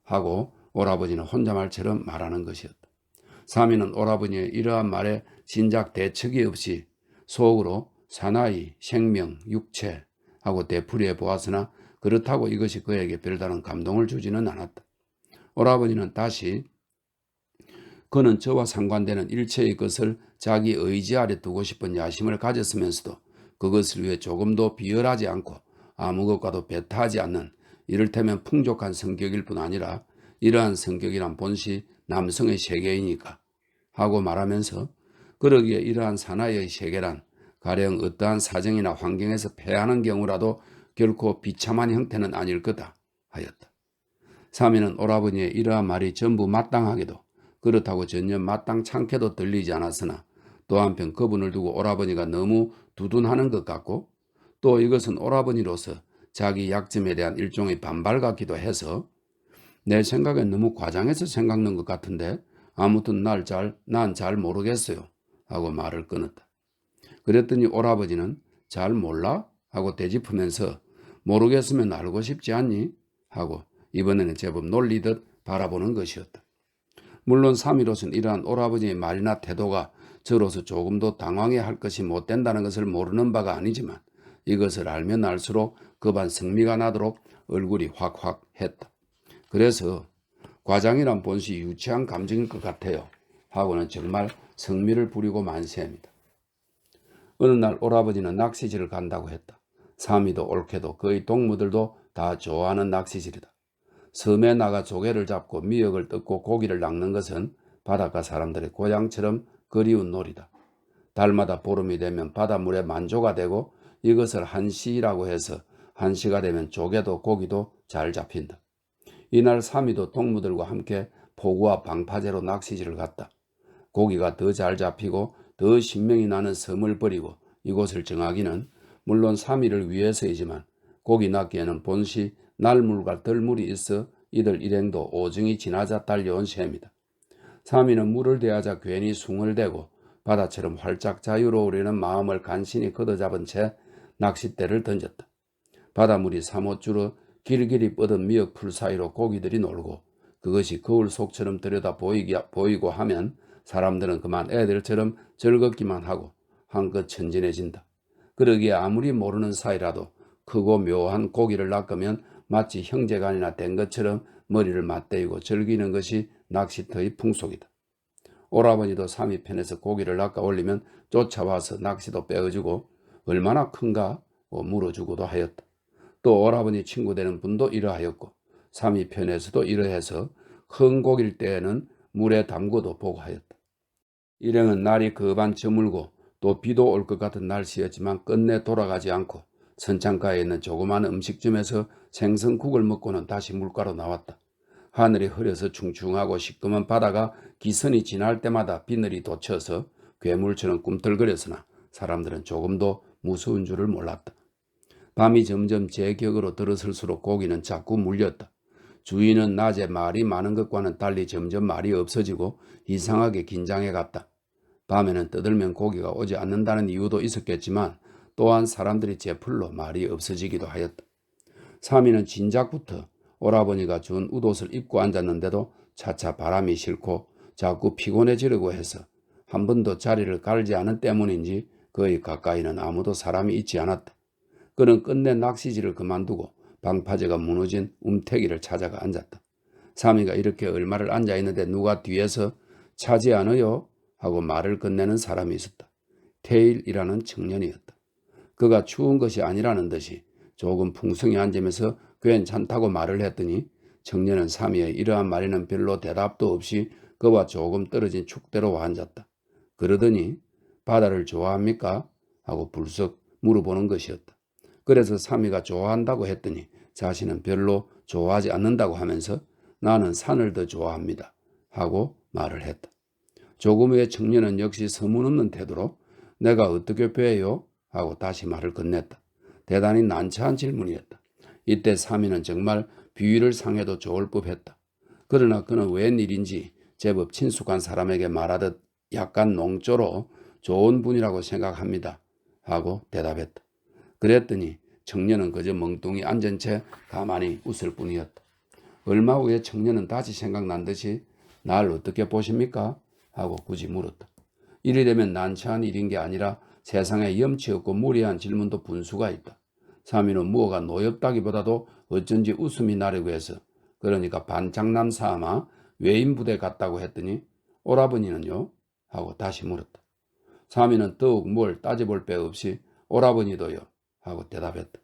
하고 오라버지는 혼잣말처럼 말하는 것이었다. 사미는 오라버니의 이러한 말에 진작 대책이 없이 속으로 사나이, 생명, 육체 하고 되풀이해 보았으나 그렇다고 이것이 그에게 별다른 감동을 주지는 않았다. 오라버니는 다시 그는 저와 상관되는 일체의 것을 자기 의지 아래 두고 싶은 야심을 가졌으면서도 그것을 위해 조금도 비열하지 않고 아무 것과도 배타하지 않는 이를테면 풍족한 성격일 뿐 아니라 이러한 성격이란 본시 남성의 세계이니까 하고 말하면서 그러기에 이러한 사나이의 세계란 가령 어떠한 사정이나 환경에서 패하는 경우라도 결코 비참한 형태는 아닐 거다 하였다. 사미는 오라버니의 이러한 말이 전부 마땅하게도 그렇다고 전혀 마땅찮게도 들리지 않았으나 또 한편 그분을 두고 오라버니가 너무 두둔하는 것 같고 또 이것은 오라버니로서 자기 약점에 대한 일종의 반발 같기도 해서 내 생각엔 너무 과장해서 생각는 것 같은데 아무튼 난 잘 모르겠어요 하고 말을 끊었다. 그랬더니 오라버지는 잘 몰라? 하고 되짚으면서 모르겠으면 알고 싶지 않니? 하고 이번에는 제법 놀리듯 바라보는 것이었다. 물론 사미로서는 이러한 오라버지의 말이나 태도가 저로서 조금도 당황해할 것이 못 된다는 것을 모르는 바가 아니지만 이것을 알면 알수록 급한 성미가 나도록 얼굴이 확확 했다. 그래서 과장이란 본시 유치한 감정일 것 같아요 하고는 정말 성미를 부리고 만세합니다. 어느 날 오라버지는 낚시질을 간다고 했다. 사미도 옳게도 그의 동무들도 다 좋아하는 낚시질이다. 섬에 나가 조개를 잡고 미역을 뜯고 고기를 낚는 것은 바닷가 사람들의 고향처럼 그리운 놀이다. 달마다 보름이 되면 바닷물에 만조가 되고 이것을 한시라고 해서 한시가 되면 조개도 고기도 잘 잡힌다. 이날 사미도 동무들과 함께 포구와 방파제로 낚시질을 갔다. 고기가 더 잘 잡히고 더 신명이 나는 섬을 버리고 이곳을 정하기는 물론 사미를 위해서이지만 고기 낚기에는 본시 날물과 덜물이 있어 이들 일행도 오중이 지나자 달려온 셈이다. 사미는 물을 대하자 괜히 숭얼대고 바다처럼 활짝 자유로우려는 마음을 간신히 걷어잡은 채 낚싯대를 던졌다. 바닷물이 사못 줄어 길길이 뻗은 미역풀 사이로 고기들이 놀고 그것이 거울 속처럼 들여다 보이고 하면 사람들은 그만 애들처럼 즐겁기만 하고 한껏 천진해진다. 그러기에 아무리 모르는 사이라도 크고 묘한 고기를 낚으면 마치 형제간이나 된 것처럼 머리를 맞대고 즐기는 것이 낚시터의 풍속이다. 오라버니도 삼위편에서 고기를 낚아 올리면 쫓아와서 낚시도 빼어주고 얼마나 큰가 물어주고도 하였다. 또 오라버니 친구 되는 분도 이러하였고 삼위편에서도 이러해서 큰 고기일 때에는 물에 담궈도 보고 하였다. 일행은 날이 그반 저물고 또 비도 올 것 같은 날씨였지만 끝내 돌아가지 않고 선창가에 있는 조그마한 음식점에서 생선국을 먹고는 다시 물가로 나왔다. 하늘이 흐려서 충충하고 시꺼먼 바다가 기선이 지날 때마다 비늘이 돋쳐서 괴물처럼 꿈틀거렸으나 사람들은 조금도 무서운 줄을 몰랐다. 밤이 점점 제 격으로 들어설수록 고기는 자꾸 물렸다. 주인은 낮에 말이 많은 것과는 달리 점점 말이 없어지고 이상하게 긴장해갔다. 밤에는 떠들면 고기가 오지 않는다는 이유도 있었겠지만 또한 사람들이 제풀로 말이 없어지기도 하였다. 삼이는 진작부터 오라버니가 준 웃옷을 입고 앉았는데도 차차 바람이 싫고 자꾸 피곤해지려고 해서 한 번도 자리를 갈지 않은 때문인지 거의 가까이는 아무도 사람이 있지 않았다. 그는 끝내 낚시질을 그만두고 방파제가 무너진 움태기를 찾아가 앉았다. 삼이가 이렇게 얼마를 앉아있는데 누가 뒤에서 차지하너요? 하고 말을 건네는 사람이 있었다. 태일이라는 청년이었다. 그가 추운 것이 아니라는 듯이 조금 풍성히 앉으면서 괜찮다고 말을 했더니 청년은 삼이의 이러한 말에는 별로 대답도 없이 그와 조금 떨어진 축대로 앉았다. 그러더니 바다를 좋아합니까? 하고 불쑥 물어보는 것이었다. 그래서 삼이가 좋아한다고 했더니 자신은 별로 좋아하지 않는다고 하면서 나는 산을 더 좋아합니다 하고 말을 했다. 조금 후에 청년은 역시 서문없는 태도로 내가 어떻게 배요? 하고 다시 말을 건넸다. 대단히 난처한 질문이었다. 이때 삼이는 정말 비위를 상해도 좋을 법했다. 그러나 그는 웬일인지 제법 친숙한 사람에게 말하듯 약간 농조로 좋은 분이라고 생각합니다 하고 대답했다. 그랬더니 청년은 그저 멍뚱이 앉은 채 가만히 웃을 뿐이었다. 얼마 후에 청년은 다시 생각난 듯이 날 어떻게 보십니까? 하고 굳이 물었다. 이리 되면 난처한 일인 게 아니라 세상에 염치 없고 무리한 질문도 분수가 있다. 삼이는 무어가 노엽다기보다도 어쩐지 웃음이 나려고 해서 그러니까 반장남 삼아 외인부대 갔다고 했더니 오라버니는요? 하고 다시 물었다. 삼이는 더욱 뭘 따져볼 배 없이 오라버니도요? 하고 대답했다.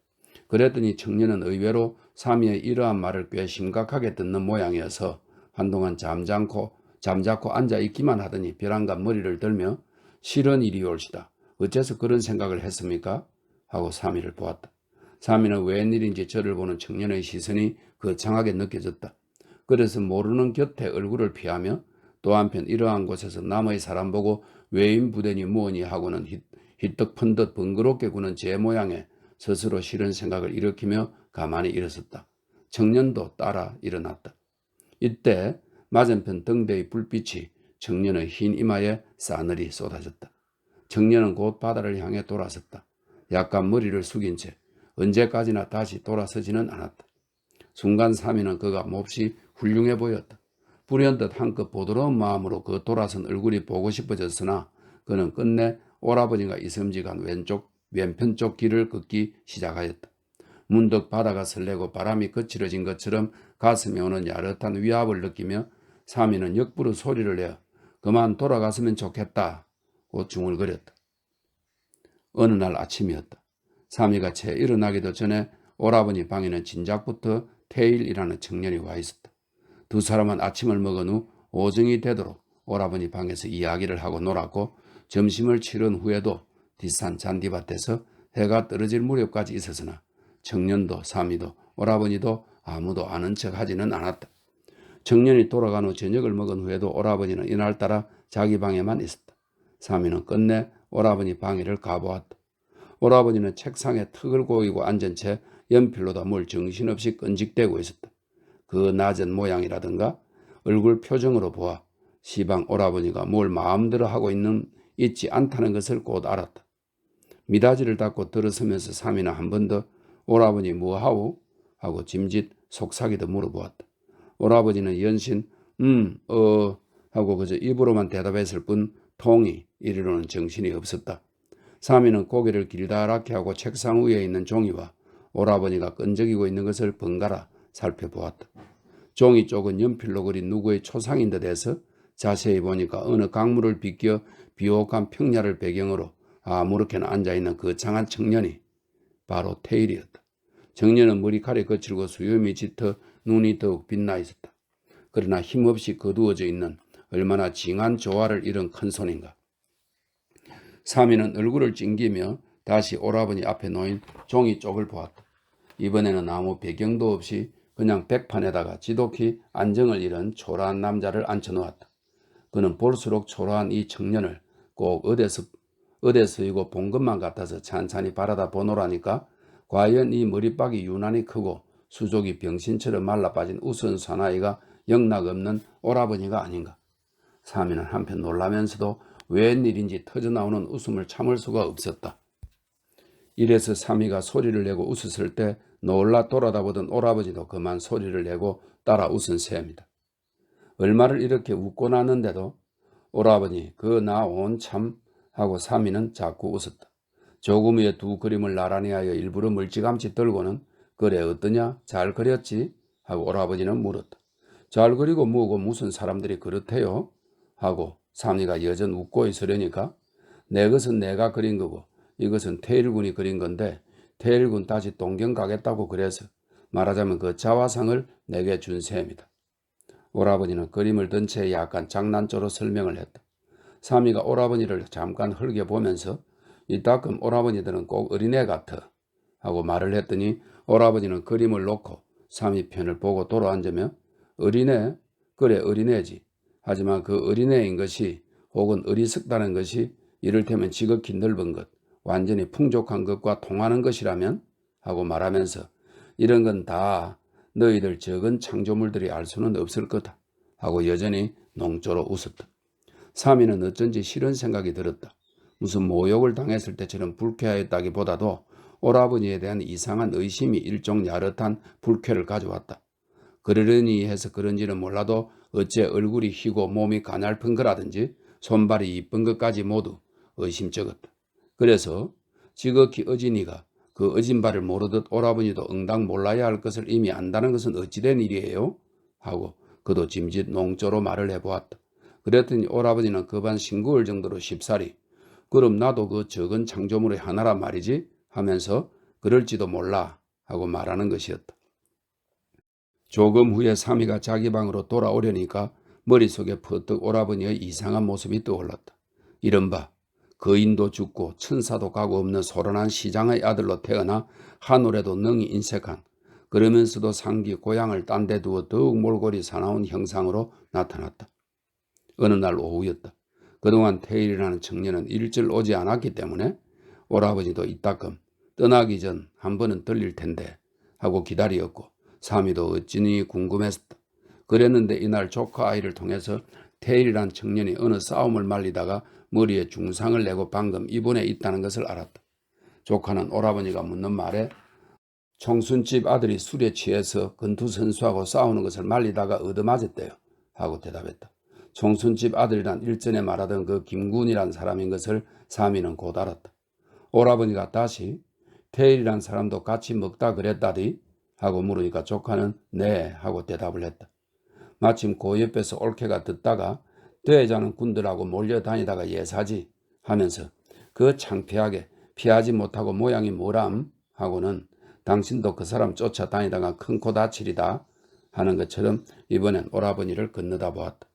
그랬더니 청년은 의외로 삼이의 이러한 말을 꽤 심각하게 듣는 모양이어서 한동안 잠자코 앉아있기만 하더니 벼랑간 머리를 들며 실은 일이 올시다. 어째서 그런 생각을 했습니까? 하고 삼이를 보았다. 삼이는 웬일인지 저를 보는 청년의 시선이 거창하게 느껴졌다. 그래서 모르는 곁에 얼굴을 피하며 또 한편 이러한 곳에서 남의 사람 보고 외인 부대니 무엇니 하고는 히떡펀덕 번거롭게 구는 제 모양에 스스로 싫은 생각을 일으키며 가만히 일어섰다. 청년도 따라 일어났다. 이때 맞은편 등대의 불빛이 청년의 흰 이마에 싸늘히 쏟아졌다. 청년은 곧 바다를 향해 돌아섰다. 약간 머리를 숙인 채 언제까지나 다시 돌아서지는 않았다. 순간 삼이는 그가 몹시 훌륭해 보였다. 불현듯 한껏 보드러운 마음으로 그 돌아선 얼굴이 보고 싶어졌으나 그는 끝내 오라버니가 이섬직한 왼편 쪽 길을 걷기 시작하였다. 문득 바다가 설레고 바람이 거칠어진 것처럼 가슴에 오는 야릇한 위압을 느끼며 삼이는 역부로 소리를 내어 그만 돌아갔으면 좋겠다고 중얼거렸다. 어느 날 아침이었다. 삼이가 채 일어나기도 전에 오라버니 방에는 진작부터 태일이라는 청년이 와 있었다. 두 사람은 아침을 먹은 후 오정이 되도록 오라버니 방에서 이야기를 하고 놀았고 점심을 치른 후에도 뒷산 잔디밭에서 해가 떨어질 무렵까지 있었으나 청년도 삼이도 오라버니도 아무도 아는 척하지는 않았다. 청년이 돌아간 후 저녁을 먹은 후에도 오라버니는 이날따라 자기 방에만 있었다. 삼이는 끝내 오라버니 방에를 가보았다. 오라버니는 책상에 턱을 고이고 앉은 채 연필로다 뭘 정신없이 끈직대고 있었다. 그 낮은 모양이라든가 얼굴 표정으로 보아 시방 오라버니가 뭘 마음대로 하고 있지 않다는 것을 곧 알았다. 미닫이를 닫고 들어서면서 삼이는 한 번 더 오라버니 뭐하오? 하고 짐짓 속삭이도 물어보았다. 오라버니는 연신 하고 그저 입으로만 대답했을 뿐 통이 이리로는 정신이 없었다. 사미는 고개를 길다랗게 하고 책상 위에 있는 종이와 오라버니가 끈적이고 있는 것을 번갈아 살펴보았다. 종이 쪽은 연필로 그린 누구의 초상인 듯 해서 자세히 보니까 어느 강물을 비껴 비옥한 평야를 배경으로 아무렇게나 앉아있는 거창한 청년이 바로 테일이었다. 청년은 머리칼이 거칠고 수염이 짙어 눈이 더욱 빛나 있었다. 그러나 힘없이 거두어져 있는 얼마나 징한 조화를 이룬 큰 손인가. 사미는 얼굴을 찡기며 다시 오라버니 앞에 놓인 종이 쪽을 보았다. 이번에는 아무 배경도 없이 그냥 백판에다가 지독히 안정을 잃은 초라한 남자를 앉혀놓았다. 그는 볼수록 초라한 이 청년을 꼭 어디서이고 본 것만 같아서 찬찬히 바라다 보노라니까 과연 이 머리박이 유난히 크고 수족이 병신처럼 말라빠진 우스운 사나이가 영락없는 오라버니가 아닌가. 사미는 한편 놀라면서도 웬일인지 터져나오는 웃음을 참을 수가 없었다. 이래서 사미가 소리를 내고 웃었을 때 놀라 돌아다보던 오라버니도 그만 소리를 내고 따라 웃은 셈이다. 얼마를 이렇게 웃고 났는데도 오라버니 그 나 온 참 하고 사미는 자꾸 웃었다. 조금 위에 두 그림을 나란히 하여 일부러 멀찌감치 들고는 그래 어떠냐 잘 그렸지 하고 오라버니는 물었다. 잘 그리고 뭐고 무슨 사람들이 그렇대요 하고 사미가 여전 웃고 있으려니까 내 것은 내가 그린 거고 이것은 테일군이 그린 건데 테일군 다시 동경 가겠다고 그래서 말하자면 그 자화상을 내게 준 셈이다. 오라버니는 그림을 든 채 약간 장난조로 설명을 했다. 사미가 오라버니를 잠깐 흘겨보면서 이따금 오라버니들은 꼭 어린애 같아 하고 말을 했더니 오라버니는 그림을 놓고 사미 편을 보고 돌아앉으며 어린애? 그래 어린애지. 하지만 그 어린애인 것이 혹은 어리석다는 것이 이를테면 지극히 넓은 것, 완전히 풍족한 것과 통하는 것이라면 하고 말하면서 이런 건 다 너희들 적은 창조물들이 알 수는 없을 거다 하고 여전히 농조로 웃었다. 사미는 어쩐지 싫은 생각이 들었다. 무슨 모욕을 당했을 때처럼 불쾌하였다기보다도 오라버니에 대한 이상한 의심이 일종 야릇한 불쾌를 가져왔다. 그러려니 해서 그런지는 몰라도 어째 얼굴이 희고 몸이 가냘픈 거라든지 손발이 이쁜 것까지 모두 의심쩍었다. 그래서 지극히 어진이가 그 어진 바를 모르듯 오라버니도 응당 몰라야 할 것을 이미 안다는 것은 어찌된 일이에요? 하고 그도 짐짓 농조로 말을 해보았다. 그랬더니 오라버니는 그반 싱거울 정도로 쉽사리 그럼 나도 그 적은 창조물의 하나란 말이지 하면서 그럴지도 몰라 하고 말하는 것이었다. 조금 후에 사미가 자기 방으로 돌아오려니까 머릿속에 퍼뜩 오라버니의 이상한 모습이 떠올랐다. 이른바 거인도 죽고 천사도 가고 없는 소란한 시장의 아들로 태어나 하늘에도 능히 인색한 그러면서도 상기 고향을 딴 데 두어 더욱 몰골이 사나운 형상으로 나타났다. 어느 날 오후였다. 그동안 테일이라는 청년은 일절 오지 않았기 때문에 오라버니도 이따금 떠나기 전 한 번은 들릴 텐데 하고 기다리었고 사미도 어찌니 궁금했었다. 그랬는데 이날 조카 아이를 통해서 테일이란 청년이 어느 싸움을 말리다가 머리에 중상을 내고 방금 입원해 있다는 것을 알았다. 조카는 오라버니가 묻는 말에 청순집 아들이 술에 취해서 건투선수하고 싸우는 것을 말리다가 얻어맞았대요 하고 대답했다. 청순집 아들이란 일전에 말하던 그 김군이란 사람인 것을 사미는 곧 알았다. 오라버니가 다시 테일이란 사람도 같이 먹다 그랬다디 하고 물으니까 조카는 네 하고 대답을 했다. 마침 그 옆에서 올케가 듣다가 대자는 군들하고 몰려다니다가 예사지 하면서 그 창피하게 피하지 못하고 모양이 뭐람 하고는 당신도 그 사람 쫓아다니다가 큰 코 다치리다 하는 것처럼 이번엔 오라버니를 건너다 보았다.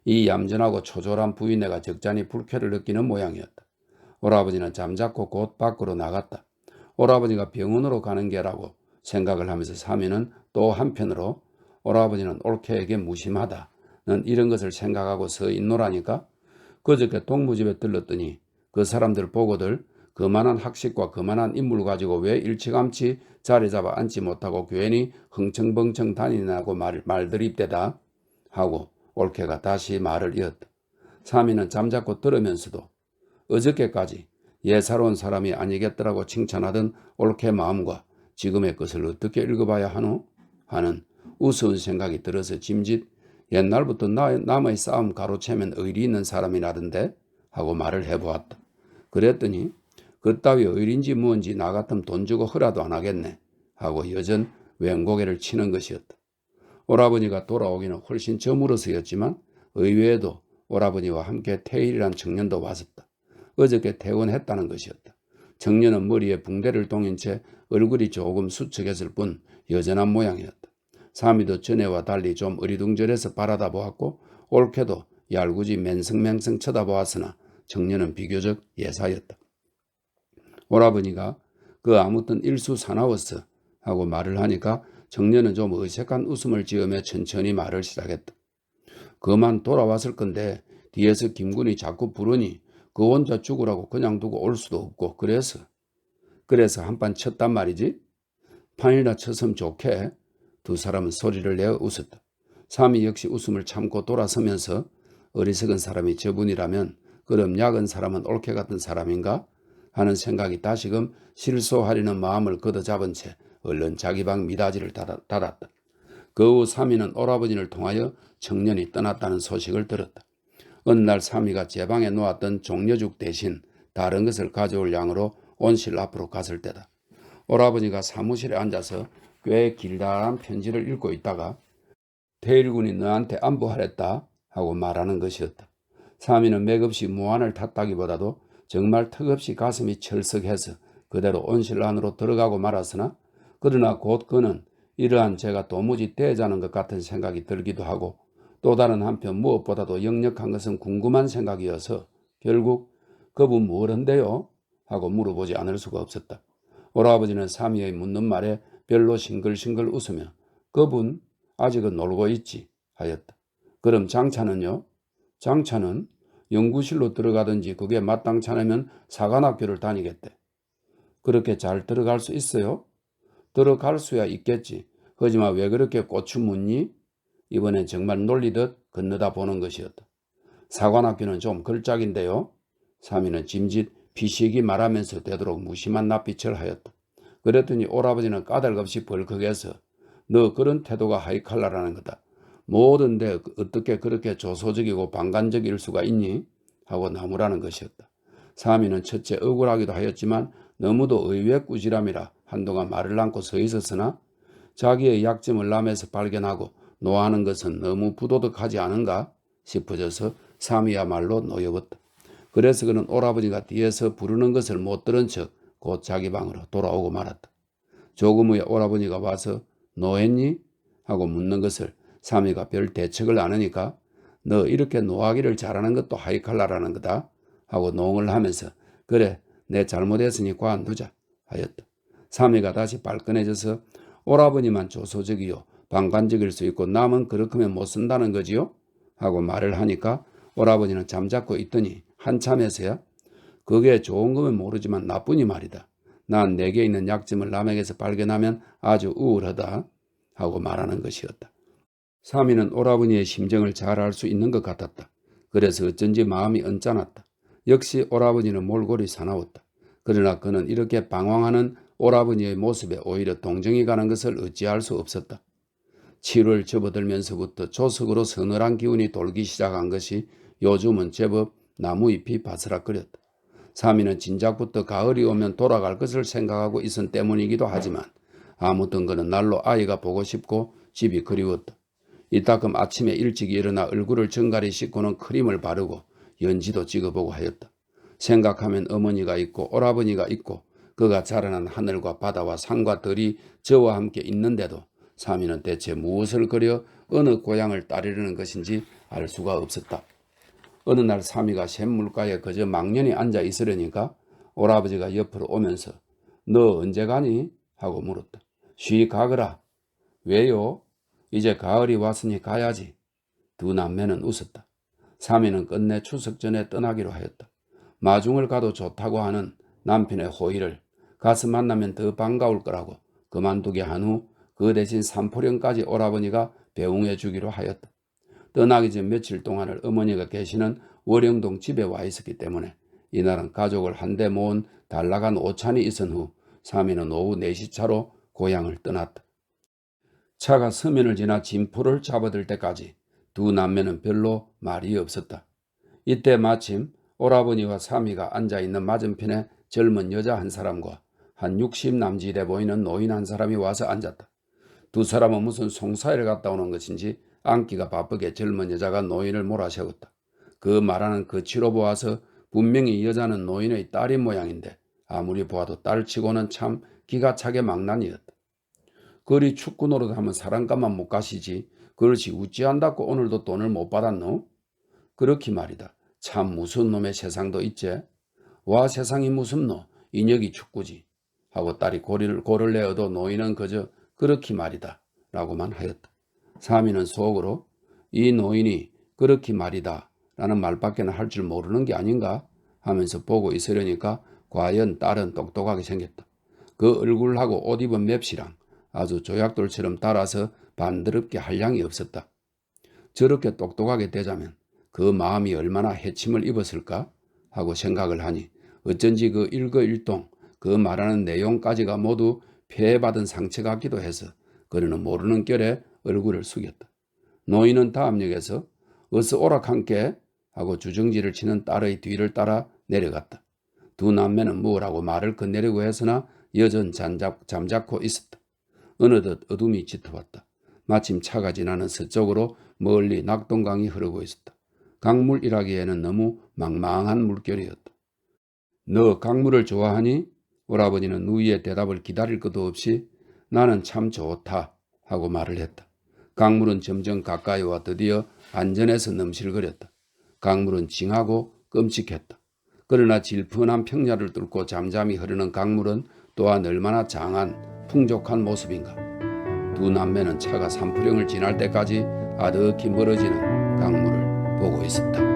이 얌전하고 초졸한 부인네가 적잖이 불쾌를 느끼는 모양이었다. 오라버니는 잠자코 곧 밖으로 나갔다. 오라버니가 병원으로 가는 게라고 생각을 하면서 사미는 또 한편으로 오라버니는 올케에게 무심하다. 는 이런 것을 생각하고 서 있노라니까. 그저께 동무집에 들렀더니 그 사람들 보고들 그만한 학식과 그만한 인물 가지고 왜 일찌감치 자리 잡아 앉지 못하고 괜히 흥청벙청 다니냐고 말들입대다 하고 올케가 다시 말을 이었다. 사미는 잠자코 들으면서도 어저께까지 예사로운 사람이 아니겠더라고 칭찬하던 올케 마음과 지금의 것을 어떻게 읽어봐야 하노? 하는 우스운 생각이 들어서 짐짓 옛날부터 남의 싸움 가로채면 의리 있는 사람이라던데 하고 말을 해보았다. 그랬더니 그따위 의리인지 무언지 나 같으면 돈 주고 허라도 안 하겠네 하고 여전 왼고개를 치는 것이었다. 오라버니가 돌아오기는 훨씬 저물어서였지만 의외에도 오라버니와 함께 태일이란 청년도 왔었다. 어저께 퇴원했다는 것이었다. 청년은 머리에 붕대를 동인 채 얼굴이 조금 수척했을 뿐 여전한 모양이었다. 사미도 전에와 달리 좀 어리둥절해서 바라다 보았고 옳게도 얄궂이 맹성맹성 쳐다보았으나 청년은 비교적 예사였다. 오라버니가 그 아무튼 일수 사나웠어 하고 말을 하니까 청년은 좀 어색한 웃음을 지으며 천천히 말을 시작했다. 그만 돌아왔을 건데 뒤에서 김군이 자꾸 부르니 그 혼자 죽으라고 그냥 두고 올 수도 없고 그래서 한판 쳤단 말이지. 판이나 쳤으면 좋게. 두 사람은 소리를 내어 웃었다. 삼이 역시 웃음을 참고 돌아서면서 어리석은 사람이 저분이라면 그럼 약은 사람은 옳게 같은 사람인가 하는 생각이 다시금 실소하려는 마음을 걷어잡은 채 얼른 자기 방 미닫이를 닫았다. 그 후 삼이는 오라버니를 통하여 청년이 떠났다는 소식을 들었다. 어느 날 삼이가 제 방에 놓았던 종려죽 대신 다른 것을 가져올 양으로 온실 앞으로 갔을 때다. 오라버니가 사무실에 앉아서 꽤 길다란 편지를 읽고 있다가 태일군이 너한테 안부하랬다 하고 말하는 것이었다. 삼이는 맥없이 무안을 탔다기보다도 정말 턱없이 가슴이 철썩해서 그대로 온실 안으로 들어가고 말았으나 그러나 곧 그는 이러한 죄가 도무지 떼자는 것 같은 생각이 들기도 하고 또 다른 한편 무엇보다도 역력한 것은 궁금한 생각이어서 결국 그분 뭐런데요? 하고 물어보지 않을 수가 없었다. 오라버지는 삼이의 묻는 말에 별로 싱글싱글 웃으며 그분 아직은 놀고 있지 하였다. 그럼 장차는요? 장차는 연구실로 들어가든지 그게 마땅치 않으면 사관학교를 다니겠대. 그렇게 잘 들어갈 수 있어요? 들어갈 수야 있겠지. 하지만 왜 그렇게 꼬추 묻니? 이번엔 정말 놀리듯 건너다 보는 것이었다. 사관학교는 좀 걸작인데요. 삼이는 짐짓 피식이 말하면서 되도록 무심한 낯빛을 하였다. 그랬더니 오라버지는 까닭없이 벌컥해서 너 그런 태도가 하이칼라라는 거다. 뭐든데 어떻게 그렇게 조소적이고 방관적일 수가 있니? 하고 나무라는 것이었다. 삼이는 첫째 억울하기도 하였지만 너무도 의외 꾸지람이라 한동안 말을 않고 서 있었으나 자기의 약점을 남에서 발견하고 노하는 것은 너무 부도덕하지 않은가 싶어져서 삼이야말로 노여웠다. 그래서 그는 오라버니가 뒤에서 부르는 것을 못 들은 척 곧 자기 방으로 돌아오고 말았다. 조금 후에 오라버니가 와서 노했니? 하고 묻는 것을 삼이가 별 대책을 안 하니까 너 이렇게 노하기를 잘하는 것도 하이칼라라는 거다 하고 농을 하면서 그래 내 잘못했으니 관두자 하였다. 삼이가 다시 발끈해져서 오라버니만 조소적이요 방관적일 수 있고 남은 그렇게면 못 쓴다는 거지요? 하고 말을 하니까 오라버니는 잠자코 있더니 한참에서야 그게 좋은 거면 모르지만 나쁘니 말이다. 난 내게 있는 약점을 남에게서 발견하면 아주 우울하다 하고 말하는 것이었다. 삼이는 오라버니의 심정을 잘 알 수 있는 것 같았다. 그래서 어쩐지 마음이 언짢았다. 역시 오라버니는 몰골이 사나웠다. 그러나 그는 이렇게 방황하는 오라버니의 모습에 오히려 동정이 가는 것을 어찌할 수 없었다. 7월 접어들면서부터 조석으로 서늘한 기운이 돌기 시작한 것이 요즘은 제법 나무잎이 바스락거렸다. 삼이는 진작부터 가을이 오면 돌아갈 것을 생각하고 있은 때문이기도 하지만 아무튼 그는 날로 아이가 보고 싶고 집이 그리웠다. 이따금 아침에 일찍 일어나 얼굴을 정갈히 씻고는 크림을 바르고 연지도 찍어보고 하였다. 생각하면 어머니가 있고 오라버니가 있고 그가 자라난 하늘과 바다와 산과 들이 저와 함께 있는데도 삼이는 대체 무엇을 그려 어느 고향을 따르려는 것인지 알 수가 없었다. 어느 날 삼이가 샘물가에 그저 망연히 앉아 있으려니까 오라버지가 옆으로 오면서 너 언제 가니? 하고 물었다. 쉬 가거라. 왜요? 이제 가을이 왔으니 가야지. 두 남매는 웃었다. 삼이는 끝내 추석 전에 떠나기로 하였다. 마중을 가도 좋다고 하는 남편의 호의를 가서 만나면 더 반가울 거라고 그만두게 한 후 그 대신 삼포령까지 오라버니가 배웅해 주기로 하였다. 떠나기 전 며칠 동안을 어머니가 계시는 월영동 집에 와 있었기 때문에 이날은 가족을 한데 모은 단락한 오찬이 있은 후 삼이는 오후 4시 차로 고향을 떠났다. 차가 서면을 지나 진포를 잡아들 때까지 두 남매는 별로 말이 없었다. 이때 마침 오라버니와 삼이가 앉아있는 맞은편에 젊은 여자 한 사람과 한 60 남짓해 보이는 노인 한 사람이 와서 앉았다. 두 사람은 무슨 송사회를 갔다 오는 것인지 앉기가 바쁘게 젊은 여자가 노인을 몰아세웠다. 그 말하는 거치로 보아서 분명히 여자는 노인의 딸인 모양인데 아무리 보아도 딸치고는 참 기가 차게 망난이었다. 그리 축구 노릇하면 사랑감만 못 가시지 그렇지 우찌한다고 오늘도 돈을 못 받았노? 그렇게 말이다. 참 무슨 놈의 세상도 있제. 와 세상이 무섭노 인혁이 축구지 하고 딸이 고를 내어도 노인은 그저 그렇게 말이다 라고만 하였다. 사미는 속으로 이 노인이 그렇게 말이다 라는 말밖에는 할 줄 모르는 게 아닌가 하면서 보고 있으려니까 과연 딸은 똑똑하게 생겼다. 그 얼굴하고 옷 입은 맵시랑 아주 조약돌처럼 달아서 반드럽게 한량이 없었다. 저렇게 똑똑하게 되자면 그 마음이 얼마나 해침을 입었을까 하고 생각을 하니 어쩐지 그 일거일동 그 말하는 내용까지가 모두 폐해받은 상처 같기도 해서 그는 모르는 결에 얼굴을 숙였다. 노인은 다음 역에서 어서 오락한께 하고 주정지를 치는 딸의 뒤를 따라 내려갔다. 두 남매는 뭐라고 말을 건네려고 했으나 여전 잠자코 있었다. 어느덧 어둠이 짙어왔다. 마침 차가 지나는 서쪽으로 멀리 낙동강이 흐르고 있었다. 강물이라기에는 너무 망망한 물결이었다. 너 강물을 좋아하니? 오라버니는 누이의 대답을 기다릴 것도 없이 나는 참 좋다 하고 말을 했다. 강물은 점점 가까이 와 드디어 안전에서 넘실거렸다. 강물은 징하고 끔찍했다. 그러나 질펀한 평야를 뚫고 잠잠히 흐르는 강물은 또한 얼마나 장한 풍족한 모습인가. 두 남매는 차가 산부령을 지날 때까지 아득히 멀어지는 강물을 보고 있었다.